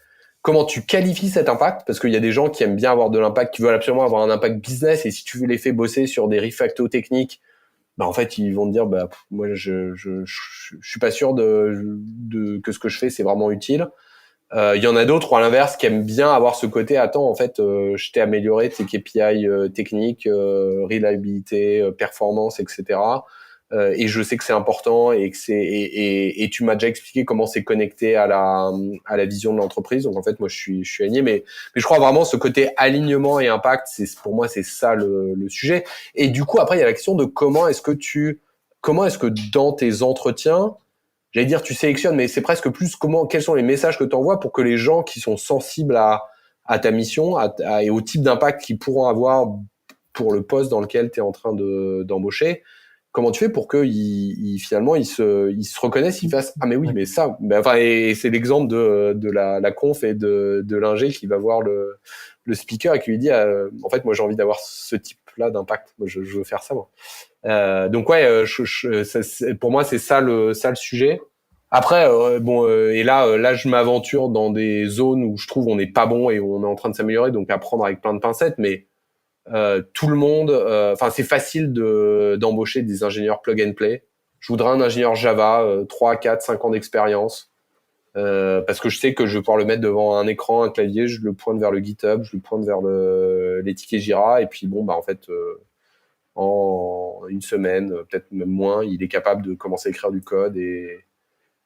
Comment tu qualifies cet impact, parce qu'il y a des gens qui aiment bien avoir de l'impact, qui veulent absolument avoir un impact business, et si tu les fais bosser sur des refactos techniques, en fait ils vont te dire moi je suis pas sûr que ce que je fais c'est vraiment utile. Il y en a d'autres, ou à l'inverse, qui aiment bien avoir ce côté, en fait, je t'ai amélioré tes KPI techniques, reliabilité, performance, etc. Et je sais que c'est important et que et tu m'as déjà expliqué comment c'est connecté à la vision de l'entreprise. Donc en fait, moi, je suis aligné, mais je crois vraiment ce côté alignement et impact, pour moi, c'est ça le sujet. Et du coup, après, il y a la question de comment est-ce que dans tes entretiens, j'allais dire tu sélectionnes, mais c'est presque plus quels sont les messages que tu envoies pour que les gens qui sont sensibles à ta mission et au type d'impact qu'ils pourront avoir pour le poste dans lequel tu es en train d'embaucher, comment tu fais pour que finalement ils se reconnaissent, ils fassent ah mais oui mais ça, enfin et c'est l'exemple de la conf et de l'ingé qui va voir le speaker et qui lui dit en fait moi j'ai envie d'avoir ce type là d'impact, moi je veux faire ça moi. Donc ouais, pour moi c'est ça le sujet. Après et là je m'aventure dans des zones où je trouve on n'est pas bon et où on est en train de s'améliorer, donc à prendre avec plein de pincettes, mais tout le monde, enfin c'est facile d'embaucher des ingénieurs plug and play. Je voudrais un ingénieur Java, 3, 4, 5 ans d'expérience, parce que je sais que je vais pouvoir le mettre devant un écran, un clavier, je le pointe vers le GitHub, je le pointe vers les tickets Jira, et puis bon bah en fait en une semaine, peut-être même moins, il est capable de commencer à écrire du code, et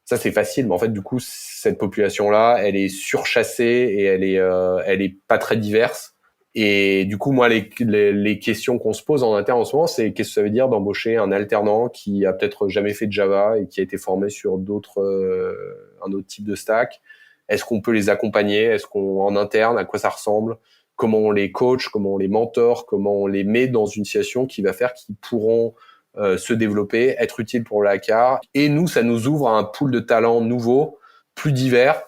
ça c'est facile. Mais en fait du coup cette population là, elle est surchassée et elle est pas très diverse. Et du coup, moi, les questions qu'on se pose en interne en ce moment, c'est qu'est-ce que ça veut dire d'embaucher un alternant qui a peut-être jamais fait de Java et qui a été formé sur un autre type de stack. Est-ce qu'on peut les accompagner? Est-ce qu'on, en interne, à quoi ça ressemble? Comment on les coach? Comment on les mentore? Comment on les met dans une situation qui va faire qu'ils pourront se développer, être utiles pour le hacker? Et nous, ça nous ouvre à un pool de talents nouveaux, plus divers.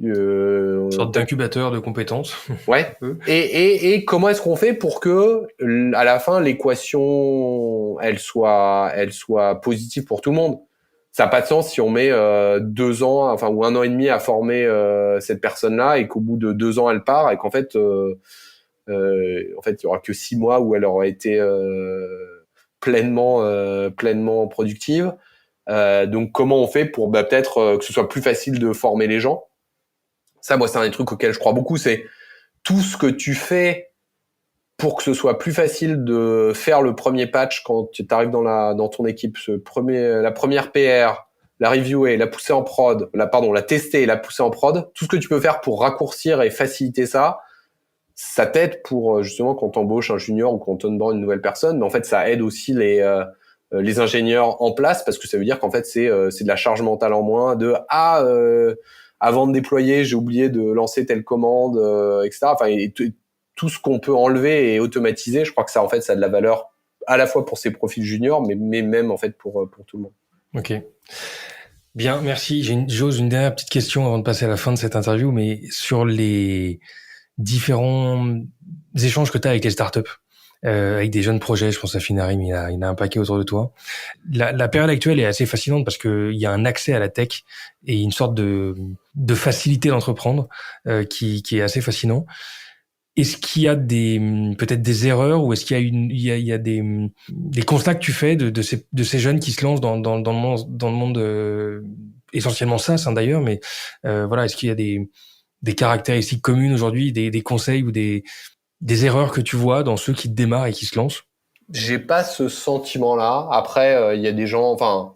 Une sorte d'incubateur de compétences. Ouais. Et comment est-ce qu'on fait pour que à la fin l'équation elle soit positive pour tout le monde? Ça n'a pas de sens si on met 2 ans, enfin ou 1 an et demi à former cette personne-là et qu'au bout de 2 ans elle part et qu'en fait il y aura que 6 mois où elle aura été pleinement productive. Donc comment on fait pour peut-être que ce soit plus facile de former les gens? Ça, moi, c'est un des trucs auxquels je crois beaucoup, c'est tout ce que tu fais pour que ce soit plus facile de faire le premier patch quand tu arrives dans ton équipe, la première PR, la reviewer, la pousser en prod, la tester et la pousser en prod. Tout ce que tu peux faire pour raccourcir et faciliter ça t'aide pour justement quand t'embauches un junior ou quand t'onboards une nouvelle personne. Mais en fait, ça aide aussi les ingénieurs en place parce que ça veut dire qu'en fait, c'est de la charge mentale en moins avant de déployer, j'ai oublié de lancer telle commande, etc. Enfin, tout ce qu'on peut enlever et automatiser, je crois que ça, en fait, ça a de la valeur à la fois pour ces profils juniors, mais même en fait pour tout le monde. Ok. Bien, merci. J'ose une dernière petite question avant de passer à la fin de cette interview, mais sur les différents échanges que tu as avec les startups, avec des jeunes projets, je pense à Finarim, il y en a un paquet autour de toi. La période actuelle est assez fascinante parce que il y a un accès à la tech et une sorte de facilité d'entreprendre qui est assez fascinant. Est-ce qu'il y a peut-être des erreurs ou est-ce qu'il y a des constats que tu fais de ces jeunes qui se lancent dans le monde essentiellement SaaS d'ailleurs, mais voilà, est-ce qu'il y a des caractéristiques communes aujourd'hui, des conseils ou des erreurs que tu vois dans ceux qui démarrent et qui se lancent? J'ai pas ce sentiment-là. Après, il y a des gens, enfin,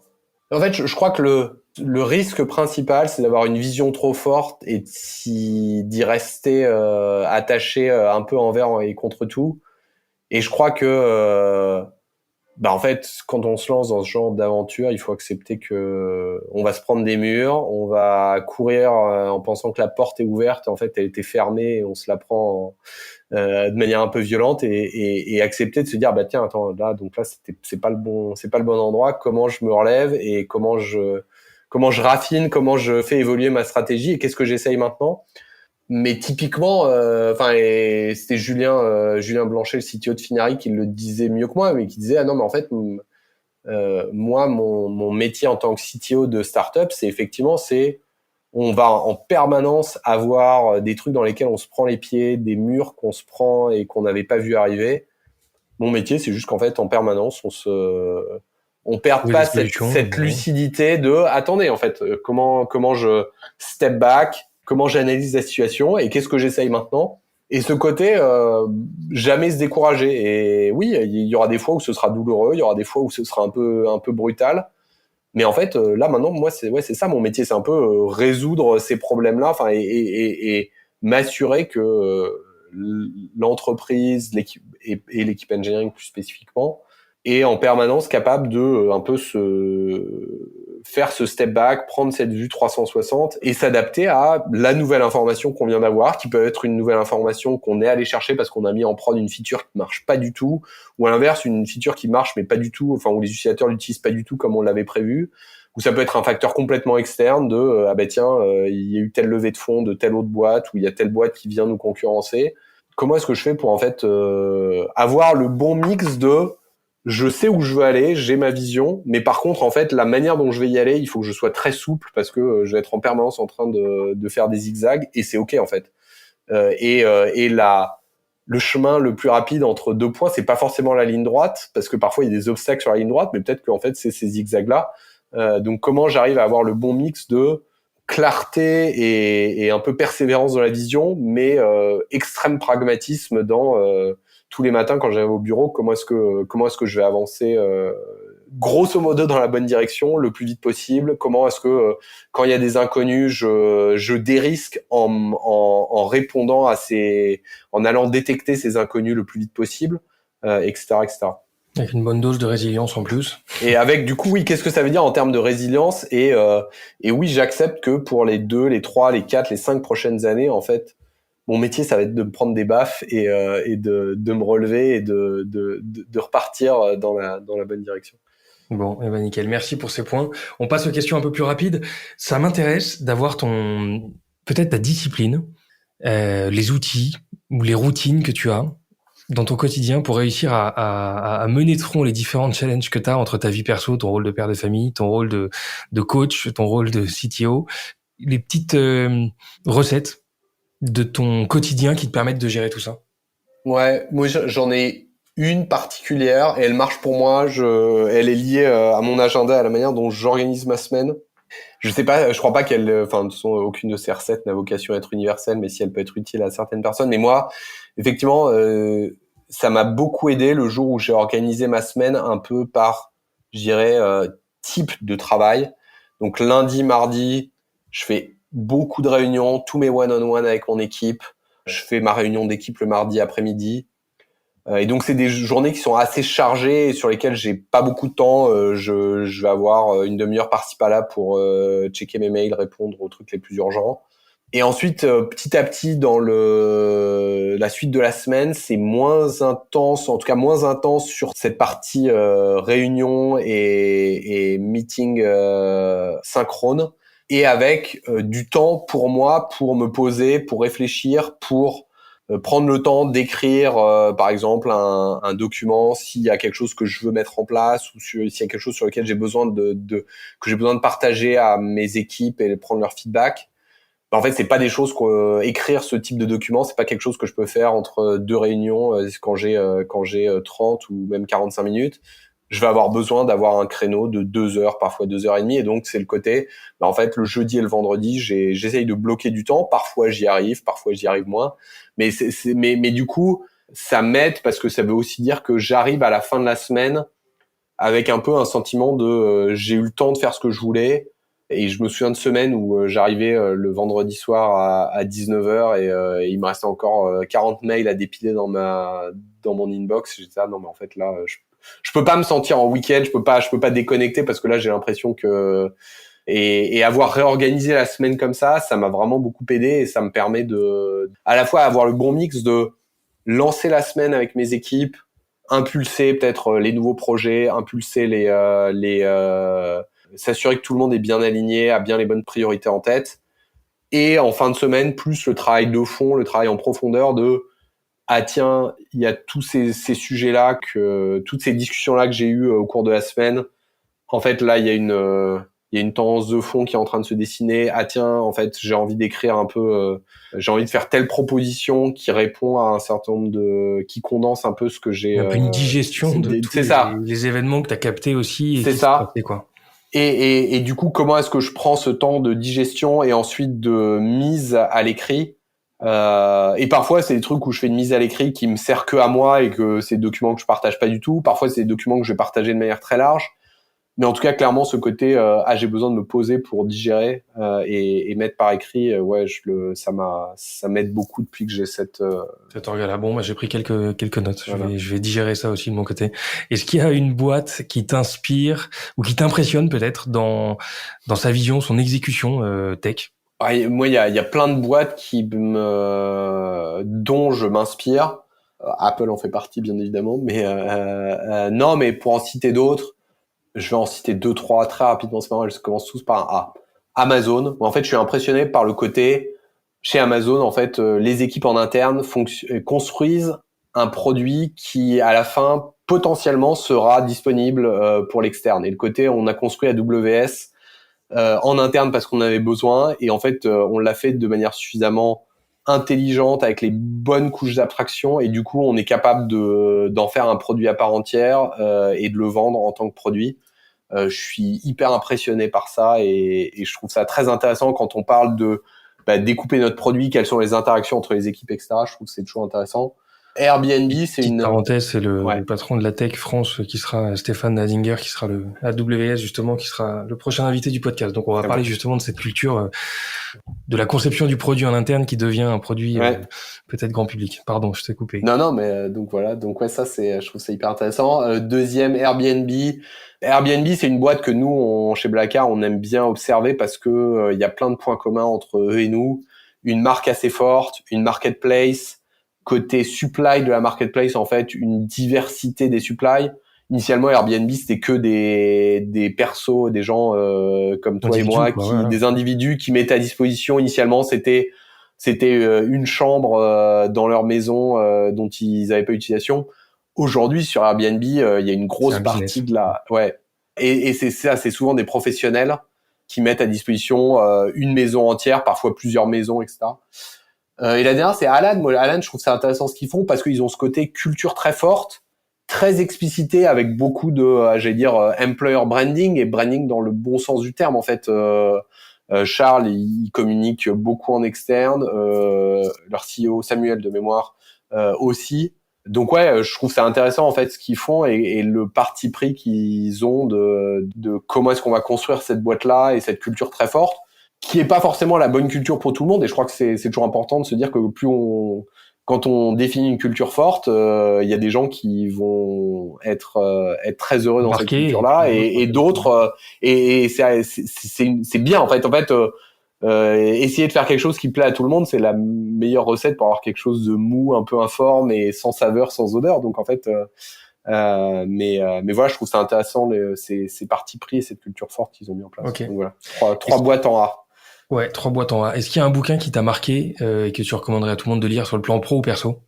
en fait, je crois que le risque principal, c'est d'avoir une vision trop forte et d'y rester attaché un peu envers et contre tout. Et je crois que, en fait, quand on se lance dans ce genre d'aventure, il faut accepter que on va se prendre des murs, on va courir en pensant que la porte est ouverte. En fait, elle était fermée et on se la prend de manière un peu violente et accepter de se dire tiens, attends, donc là c'est pas le bon endroit. Comment je me relève et comment je raffine, comment je fais évoluer ma stratégie et qu'est-ce que j'essaye maintenant. Mais typiquement, et c'était Julien Blanchet, le CTO de Finari, qui le disait mieux que moi, mais qui disait non mais en fait moi mon métier en tant que CTO de startup, c'est on va en permanence avoir des trucs dans lesquels on se prend les pieds, des murs qu'on se prend et qu'on n'avait pas vu arriver. Mon métier, c'est juste qu'en fait, en permanence, on perd pas cette lucidité de attendez, en fait, comment je step back, comment j'analyse la situation et qu'est-ce que j'essaye maintenant. Et ce côté, jamais se décourager. Et oui, il y aura des fois où ce sera douloureux, il y aura des fois où ce sera un peu brutal. Mais en fait, là maintenant, moi, c'est ça mon métier, c'est un peu résoudre ces problèmes-là, et m'assurer que l'entreprise, l'équipe et l'équipe engineering plus spécifiquement, est en permanence capable de un peu faire ce step back, prendre cette vue 360 et s'adapter à la nouvelle information qu'on vient d'avoir, qui peut être une nouvelle information qu'on est allé chercher parce qu'on a mis en prod une feature qui marche pas du tout, ou à l'inverse, une feature qui marche mais pas du tout, enfin où les utilisateurs l'utilisent pas du tout comme on l'avait prévu, ou ça peut être un facteur complètement externe de il y a eu telle levée de fonds de telle autre boîte, ou il y a telle boîte qui vient nous concurrencer. Comment est-ce que je fais pour en fait avoir le bon mix de je sais où je veux aller, j'ai ma vision, mais par contre en fait la manière dont je vais y aller, il faut que je sois très souple parce que je vais être en permanence en train de faire des zigzags et c'est ok en fait. Le chemin le plus rapide entre deux points, c'est pas forcément la ligne droite parce que parfois il y a des obstacles sur la ligne droite, mais peut-être qu'en fait c'est ces zigzags là. Donc comment j'arrive à avoir le bon mix de clarté et un peu persévérance dans la vision, mais extrême pragmatisme dans tous les matins quand j'arrive au bureau, comment est-ce que je vais avancer grosso modo dans la bonne direction le plus vite possible, comment est-ce que quand il y a des inconnus je dérisque en répondant en allant détecter ces inconnus le plus vite possible, etc. Avec une bonne dose de résilience en plus. Et avec, du coup, oui, qu'est-ce que ça veut dire en termes de résilience? Et oui, j'accepte que pour les 2, les 3, les 4, les 5 prochaines années, en fait, mon métier, ça va être de me prendre des baffes et de me relever et de repartir dans la bonne direction. Bon, eh ben nickel. Merci pour ces points. On passe aux questions un peu plus rapides. Ça m'intéresse d'avoir peut-être ta discipline, les outils ou les routines que tu as dans ton quotidien pour réussir à mener de front les différents challenges que tu as entre ta vie perso, ton rôle de père de famille, ton rôle de coach, ton rôle de CTO, les petites recettes de ton quotidien qui te permettent de gérer tout ça. Ouais, moi j'en ai une particulière et elle marche pour moi. Elle est liée à mon agenda, à la manière dont j'organise ma semaine. Je sais pas, je crois pas de toute façon, aucune de ces recettes n'a vocation à être universelle, mais si elle peut être utile à certaines personnes. Mais moi, effectivement, ça m'a beaucoup aidé le jour où j'ai organisé ma semaine un peu par, je dirais, type de travail. Donc lundi, mardi, je fais beaucoup de réunions, tous mes one-on-one avec mon équipe. Je fais ma réunion d'équipe le mardi après-midi. Et donc c'est des journées qui sont assez chargées et sur lesquelles j'ai pas beaucoup de temps. Je vais avoir une demi-heure par-ci par-là pour checker mes mails, répondre aux trucs les plus urgents. Et ensuite, petit à petit, dans la suite de la semaine, c'est moins intense, en tout cas moins intense sur cette partie réunion et meeting synchrone, et avec du temps pour moi, pour me poser, pour réfléchir, pour prendre le temps d'écrire, par exemple, un document s'il y a quelque chose que je veux mettre en place ou s'il y a quelque chose sur lequel j'ai besoin que j'ai besoin de partager à mes équipes et prendre leur feedback. En fait, c'est pas des choses écrire ce type de document, c'est pas quelque chose que je peux faire entre deux réunions quand j'ai 30 ou même 45 minutes. Je vais avoir besoin d'avoir un créneau de 2 heures, parfois 2 heures et demie. Et donc, c'est le côté, en fait, le jeudi et le vendredi, j'essaye de bloquer du temps. Parfois, j'y arrive, parfois, j'y arrive moins. Mais du coup, ça m'aide parce que ça veut aussi dire que j'arrive à la fin de la semaine avec un peu un sentiment de j'ai eu le temps de faire ce que je voulais. Et je me souviens de semaines où j'arrivais le vendredi soir à 19h et il me restait encore 40 mails à dépiler dans mon inbox. J'étais non mais en fait là je peux pas me sentir en week-end, je peux pas déconnecter parce que là j'ai l'impression que et avoir réorganisé la semaine comme ça m'a vraiment beaucoup aidé et ça me permet de à la fois avoir le bon mix de lancer la semaine avec mes équipes, impulser peut-être les nouveaux projets, impulser s'assurer que tout le monde est bien aligné, a bien les bonnes priorités en tête. Et en fin de semaine, plus le travail de fond, le travail en profondeur de tiens, il y a tous ces sujets-là, toutes ces discussions-là que j'ai eues au cours de la semaine. En fait, là, il y a une tendance de fond qui est en train de se dessiner. Tiens, en fait, j'ai envie d'écrire un peu, j'ai envie de faire telle proposition qui répond à un certain nombre qui condense un peu ce que j'ai. Un peu une digestion de tous les événements que tu as captés aussi. C'est ça. Quoi. Et du coup, comment est-ce que je prends ce temps de digestion et ensuite de mise à l'écrit et parfois, c'est des trucs où je fais une mise à l'écrit qui me sert que à moi et que c'est des documents que je partage pas du tout. Parfois, c'est des documents que je vais partager de manière très large. Mais en tout cas, clairement, ce côté j'ai besoin de me poser pour digérer et mettre par écrit, ça m'aide beaucoup depuis que j'ai cette orga-là. Bon, j'ai pris quelques notes. Voilà. Je vais digérer ça aussi de mon côté. Est-ce qu'il y a une boîte qui t'inspire ou qui t'impressionne peut-être dans sa vision, son exécution tech? Moi, il y a plein de boîtes dont je m'inspire. Apple en fait partie, bien évidemment, mais non, mais pour en citer d'autres, je vais en citer 2-3 très rapidement. C'est marrant, elles commencent tous par un A. Amazon. En fait, je suis impressionné par le côté chez Amazon. En fait, les équipes en interne construisent un produit qui, à la fin, potentiellement sera disponible pour l'externe. Et le côté, on a construit AWS en interne parce qu'on avait besoin, et en fait, on l'a fait de manière suffisamment intelligente avec les bonnes couches d'abstraction, et du coup on est capable d'en faire un produit à part entière et de le vendre en tant que produit. Je suis hyper impressionné par ça, et je trouve ça très intéressant quand on parle de découper notre produit, quelles sont les interactions entre les équipes, etc. Je trouve que c'est toujours intéressant. Airbnb, c'est Petite une parenthèse, c'est le patron de la Tech France qui sera Stéphane Nadinger, qui sera le AWS justement, qui sera le prochain invité du podcast. Donc on va parler justement de cette culture de la conception du produit en interne qui devient un produit peut-être grand public. Pardon, je t'ai coupé. Non, mais donc voilà. Donc ouais, ça je trouve ça hyper intéressant. Deuxième, Airbnb. Airbnb, c'est une boîte que nous, chez Blacard, on aime bien observer parce que il y a plein de points communs entre eux et nous. Une marque assez forte, une marketplace. Côté supply de la marketplace, en fait, une diversité des supplies. Initialement, Airbnb, c'était que des persos, des gens comme toi et moi, des individus qui mettaient à disposition. Initialement, c'était une chambre dans leur maison dont ils n'avaient pas utilisation. Aujourd'hui, sur Airbnb, il y a une grosse partie de la... Ouais. Et c'est ça, c'est souvent des professionnels qui mettent à disposition une maison entière, parfois plusieurs maisons, etc. Et la dernière, c'est Alan. Moi, Alan, je trouve ça intéressant ce qu'ils font parce qu'ils ont ce côté culture très forte, très explicité, avec beaucoup de, employer branding, et branding dans le bon sens du terme. En fait, Charles, il communique beaucoup en externe, leur CEO Samuel de mémoire aussi. Donc ouais, je trouve ça intéressant en fait ce qu'ils font et le parti pris qu'ils ont de comment est-ce qu'on va construire cette boîte-là et cette culture très forte, qui est pas forcément la bonne culture pour tout le monde. Et je crois que c'est toujours important de se dire que quand on définit une culture forte, il y a des gens qui vont être très heureux dans cette culture-là, et d'autres, et c'est bien en fait. Essayer de faire quelque chose qui plaît à tout le monde, c'est la meilleure recette pour avoir quelque chose de mou, un peu informe et sans saveur, sans odeur. Donc en fait, mais voilà, je trouve ça intéressant ces partis pris et cette culture forte qu'ils ont mis en place. Okay. Donc voilà, trois boîtes en A. Ouais, 3 boîtes en A. Est-ce qu'il y a un bouquin qui t'a marqué et que tu recommanderais à tout le monde de lire sur le plan pro ou perso?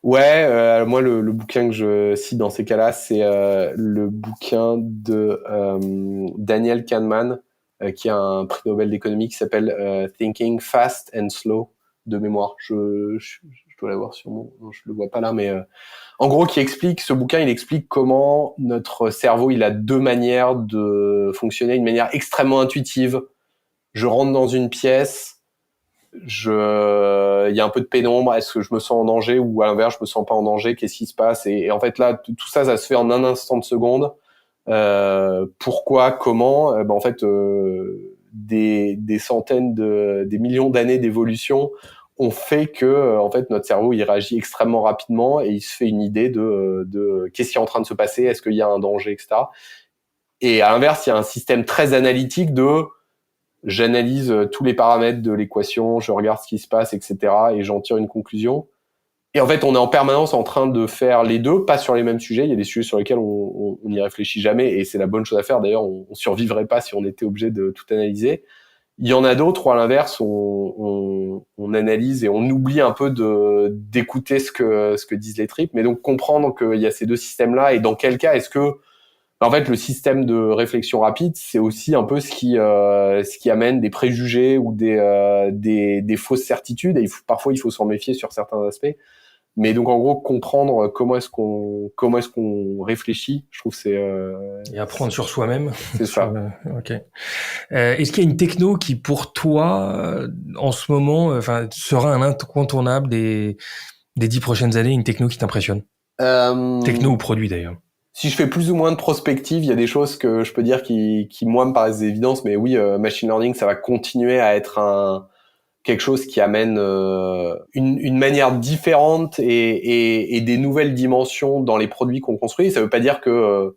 Ouais, moi le bouquin que je cite dans ces cas-là, c'est le bouquin de Daniel Kahneman, qui a un prix Nobel d'économie, qui s'appelle Thinking Fast and Slow, de mémoire. Je dois l'avoir sur non, je le vois pas là, mais en gros, ce bouquin, il explique comment notre cerveau, il a deux manières de fonctionner, une manière extrêmement intuitive. Je rentre dans une pièce, il y a un peu de pénombre, est-ce que je me sens en danger, ou à l'inverse, je me sens pas en danger, qu'est-ce qui se passe? Et en fait, là, tout ça se fait en un instant de seconde. Pourquoi, comment? En fait, des centaines des millions d'années d'évolution ont fait que, en fait, notre cerveau, il réagit extrêmement rapidement et il se fait une idée de qu'est-ce qui est en train de se passer, est-ce qu'il y a un danger, etc. Et à l'inverse, il y a un système très analytique j'analyse tous les paramètres de l'équation, je regarde ce qui se passe, etc. et j'en tire une conclusion. Et en fait, on est en permanence en train de faire les deux, pas sur les mêmes sujets. Il y a des sujets sur lesquels on n'y réfléchit jamais, et c'est la bonne chose à faire. D'ailleurs, on survivrait pas si on était obligé de tout analyser. Il y en a d'autres où, à l'inverse, on analyse et on oublie un peu d'écouter ce que disent les tripes. Mais donc, comprendre qu'il y a ces deux systèmes-là, et dans quel cas est-ce que, en fait, le système de réflexion rapide, c'est aussi un peu ce qui amène des préjugés ou des fausses certitudes. Et parfois, il faut s'en méfier sur certains aspects. Mais donc, en gros, comprendre comment est-ce qu'on réfléchit, je trouve et apprendre sur soi-même. C'est ça. Ok. Est-ce qu'il y a une techno qui, pour toi, en ce moment, sera un incontournable des 10 prochaines années, une techno qui t'impressionne? Techno ou produit, d'ailleurs? Si je fais plus ou moins de prospective, il y a des choses que je peux dire qui moi me paraissent des évidences, mais oui, machine learning, ça va continuer à être quelque chose qui amène une manière différente et des nouvelles dimensions dans les produits qu'on construit. Ça veut pas dire que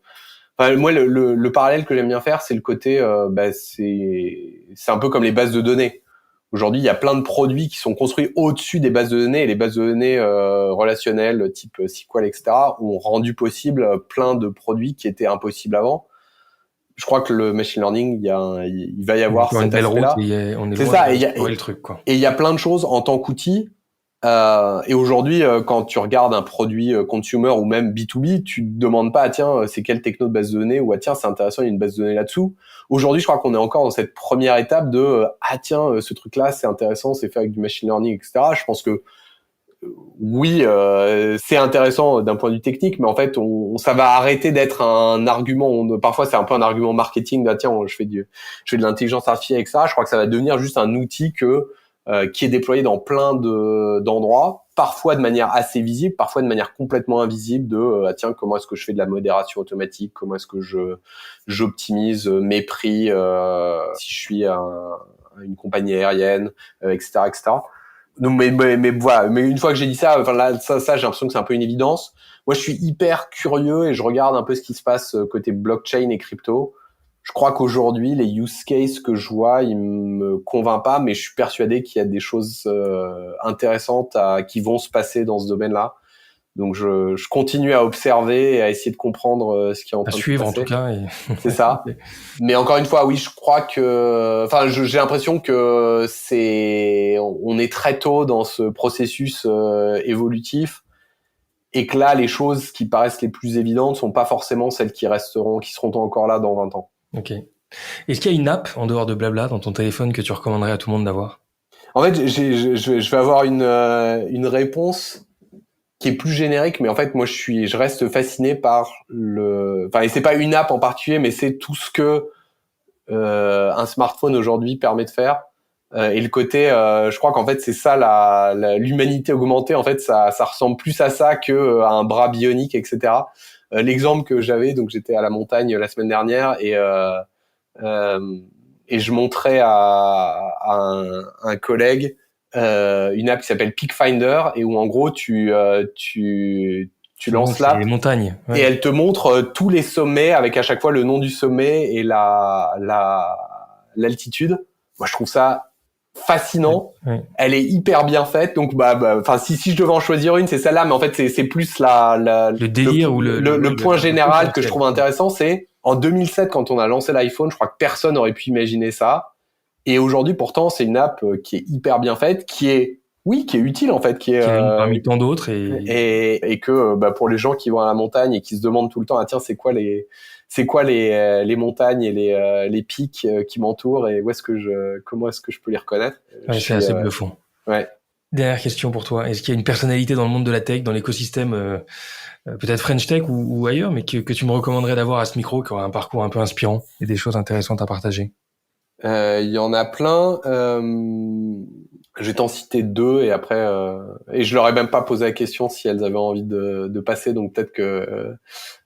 moi le parallèle que j'aime bien faire, c'est le côté c'est un peu comme les bases de données. Aujourd'hui, il y a plein de produits qui sont construits au-dessus des bases de données, et les bases de données relationnelles type SQL, etc., ont rendu possible plein de produits qui étaient impossibles avant. Je crois que le machine learning, il va y avoir cet aspect-là. On est C'est loin ça, le truc, quoi. Et il y a plein de choses en tant qu'outil. Et aujourd'hui, quand tu regardes un produit consumer ou même B2B, tu te demandes pas, tiens, c'est quelle techno de base de données, ou tiens, c'est intéressant, il y a une base de données là-dessous. Aujourd'hui, je crois qu'on est encore dans cette première étape de tiens, ce truc-là, c'est intéressant, c'est fait avec du machine learning, etc. Je pense que oui, c'est intéressant d'un point de vue technique, mais en fait, ça va arrêter d'être un argument. Parfois, c'est un peu un argument marketing. Tiens, je fais de l'intelligence artificielle, etc. Je crois que ça va devenir juste un outil qui est déployé dans plein d'endroits, parfois de manière assez visible, parfois de manière complètement invisible. Tiens, comment est-ce que je fais de la modération automatique, comment est-ce que j'optimise mes prix si je suis une compagnie aérienne, etc., etc. Donc, mais voilà. Mais une fois que j'ai dit ça, enfin là, ça, j'ai l'impression que c'est un peu une évidence. Moi, je suis hyper curieux et je regarde un peu ce qui se passe côté blockchain et crypto. Je crois qu'aujourd'hui, les use cases que je vois, ils me convainquent pas, mais je suis persuadé qu'il y a des choses intéressantes qui vont se passer dans ce domaine-là. Donc, je continue à observer et à essayer de comprendre ce qui est en train de se passer. À suivre, en tout cas. C'est ça. Mais encore une fois, oui, je crois que, enfin, j'ai l'impression que on est très tôt dans ce processus évolutif, et que là, les choses qui paraissent les plus évidentes sont pas forcément celles qui seront encore là dans 20 ans. Ok. Est-ce qu'il y a une app en dehors de Blabla dans ton téléphone que tu recommanderais à tout le monde d'avoir? En fait, je vais avoir une réponse qui est plus générique, mais en fait, moi, je reste fasciné par et c'est pas une app en particulier, mais c'est tout ce que un smartphone aujourd'hui permet de faire. Et le côté, je crois qu'en fait, c'est ça l'humanité augmentée. En fait, ça ressemble plus à ça que à un bras bionique, etc. L'exemple que j'avais, donc j'étais à la montagne la semaine dernière et je montrais à un collègue une app qui s'appelle Peak Finder, et où en gros tu lances l'app, les montagnes, ouais. Et elle te montre tous les sommets avec à chaque fois le nom du sommet et l'altitude. Moi, je trouve ça fascinant. Ouais. Elle est hyper bien faite. Donc si je devais en choisir une, c'est celle-là, mais en fait c'est plus le délire ou le point général que je trouve intéressant. C'est en 2007, quand on a lancé l'iPhone, je crois que personne n'aurait pu imaginer ça. Et aujourd'hui, pourtant, c'est une app qui est hyper bien faite, qui est utile en fait, qui est parmi tant d'autres, et que pour les gens qui vont à la montagne et qui se demandent tout le temps, tiens, c'est quoi les montagnes et les pics qui m'entourent, et comment est-ce que je peux les reconnaître? Ouais, c'est assez bluffant. Ouais. Dernière question pour toi. Est-ce qu'il y a une personnalité dans le monde de la tech, dans l'écosystème, peut-être French Tech ou ailleurs, mais que tu me recommanderais d'avoir à ce micro, qui aurait un parcours un peu inspirant et des choses intéressantes à partager? Il y en a plein. Je vais t'en citer deux, et après, et je leur ai même pas posé la question si elles avaient envie de passer, donc peut-être que.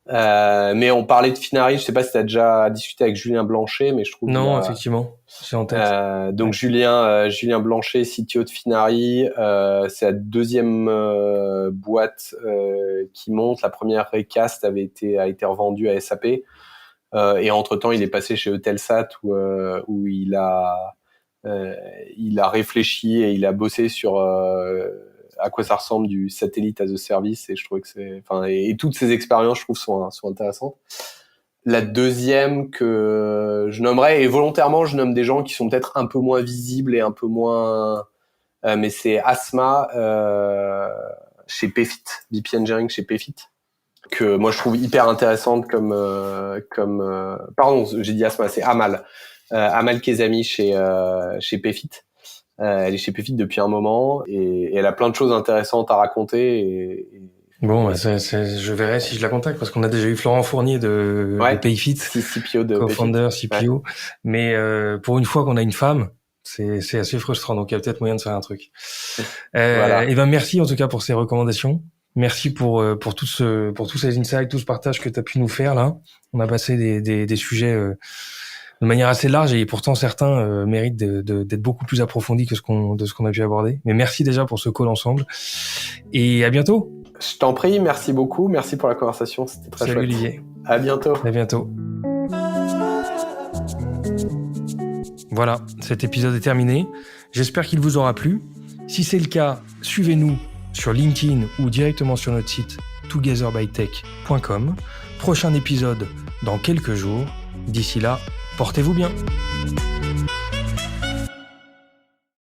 Mais on parlait de Finari. Je sais pas si t'as déjà discuté avec Julien Blanchet, mais je trouve. Non, effectivement, c'est en tête. Donc ouais. Julien Blanchet, CTO de Finari, c'est la deuxième boîte qui monte. La première Recast a été revendue à SAP. Et entre-temps, il est passé chez Eutelsat où il a réfléchi et il a bossé sur à quoi ça ressemble du satellite as a service, et je trouve que et toutes ces expériences, je trouve, sont intéressantes. La deuxième que je nommerais, et volontairement je nomme des gens qui sont peut-être un peu moins visibles et un peu moins mais c'est Asma chez Payfit, VP Engineering chez Payfit, que moi je trouve hyper intéressante pardon, j'ai dit Asma, c'est Amal Kezami chez Payfit. Elle est chez Payfit depuis un moment, et elle a plein de choses intéressantes à raconter. Bon, je verrai si je la contacte, parce qu'on a déjà eu Florent Fournier de Payfit, CPO de co-founder, CPO. Ouais. Mais pour une fois qu'on a une femme, c'est assez frustrant. Donc il y a peut-être moyen de faire un truc. Voilà. Et merci en tout cas pour ces recommandations. Merci pour tous ces insights, tout ce partage que tu as pu nous faire là. On a passé des sujets de manière assez large et pourtant certains méritent d'être beaucoup plus approfondis que ce qu'on a pu aborder. Mais merci déjà pour ce call ensemble et à bientôt. Je t'en prie, merci beaucoup, merci pour la conversation, c'était très chouette. Salut Olivier. À bientôt. À bientôt. Voilà, cet épisode est terminé. J'espère qu'il vous aura plu. Si c'est le cas, suivez-nous sur LinkedIn ou directement sur notre site togetherbytech.com. Prochain épisode dans quelques jours. D'ici là, portez-vous bien.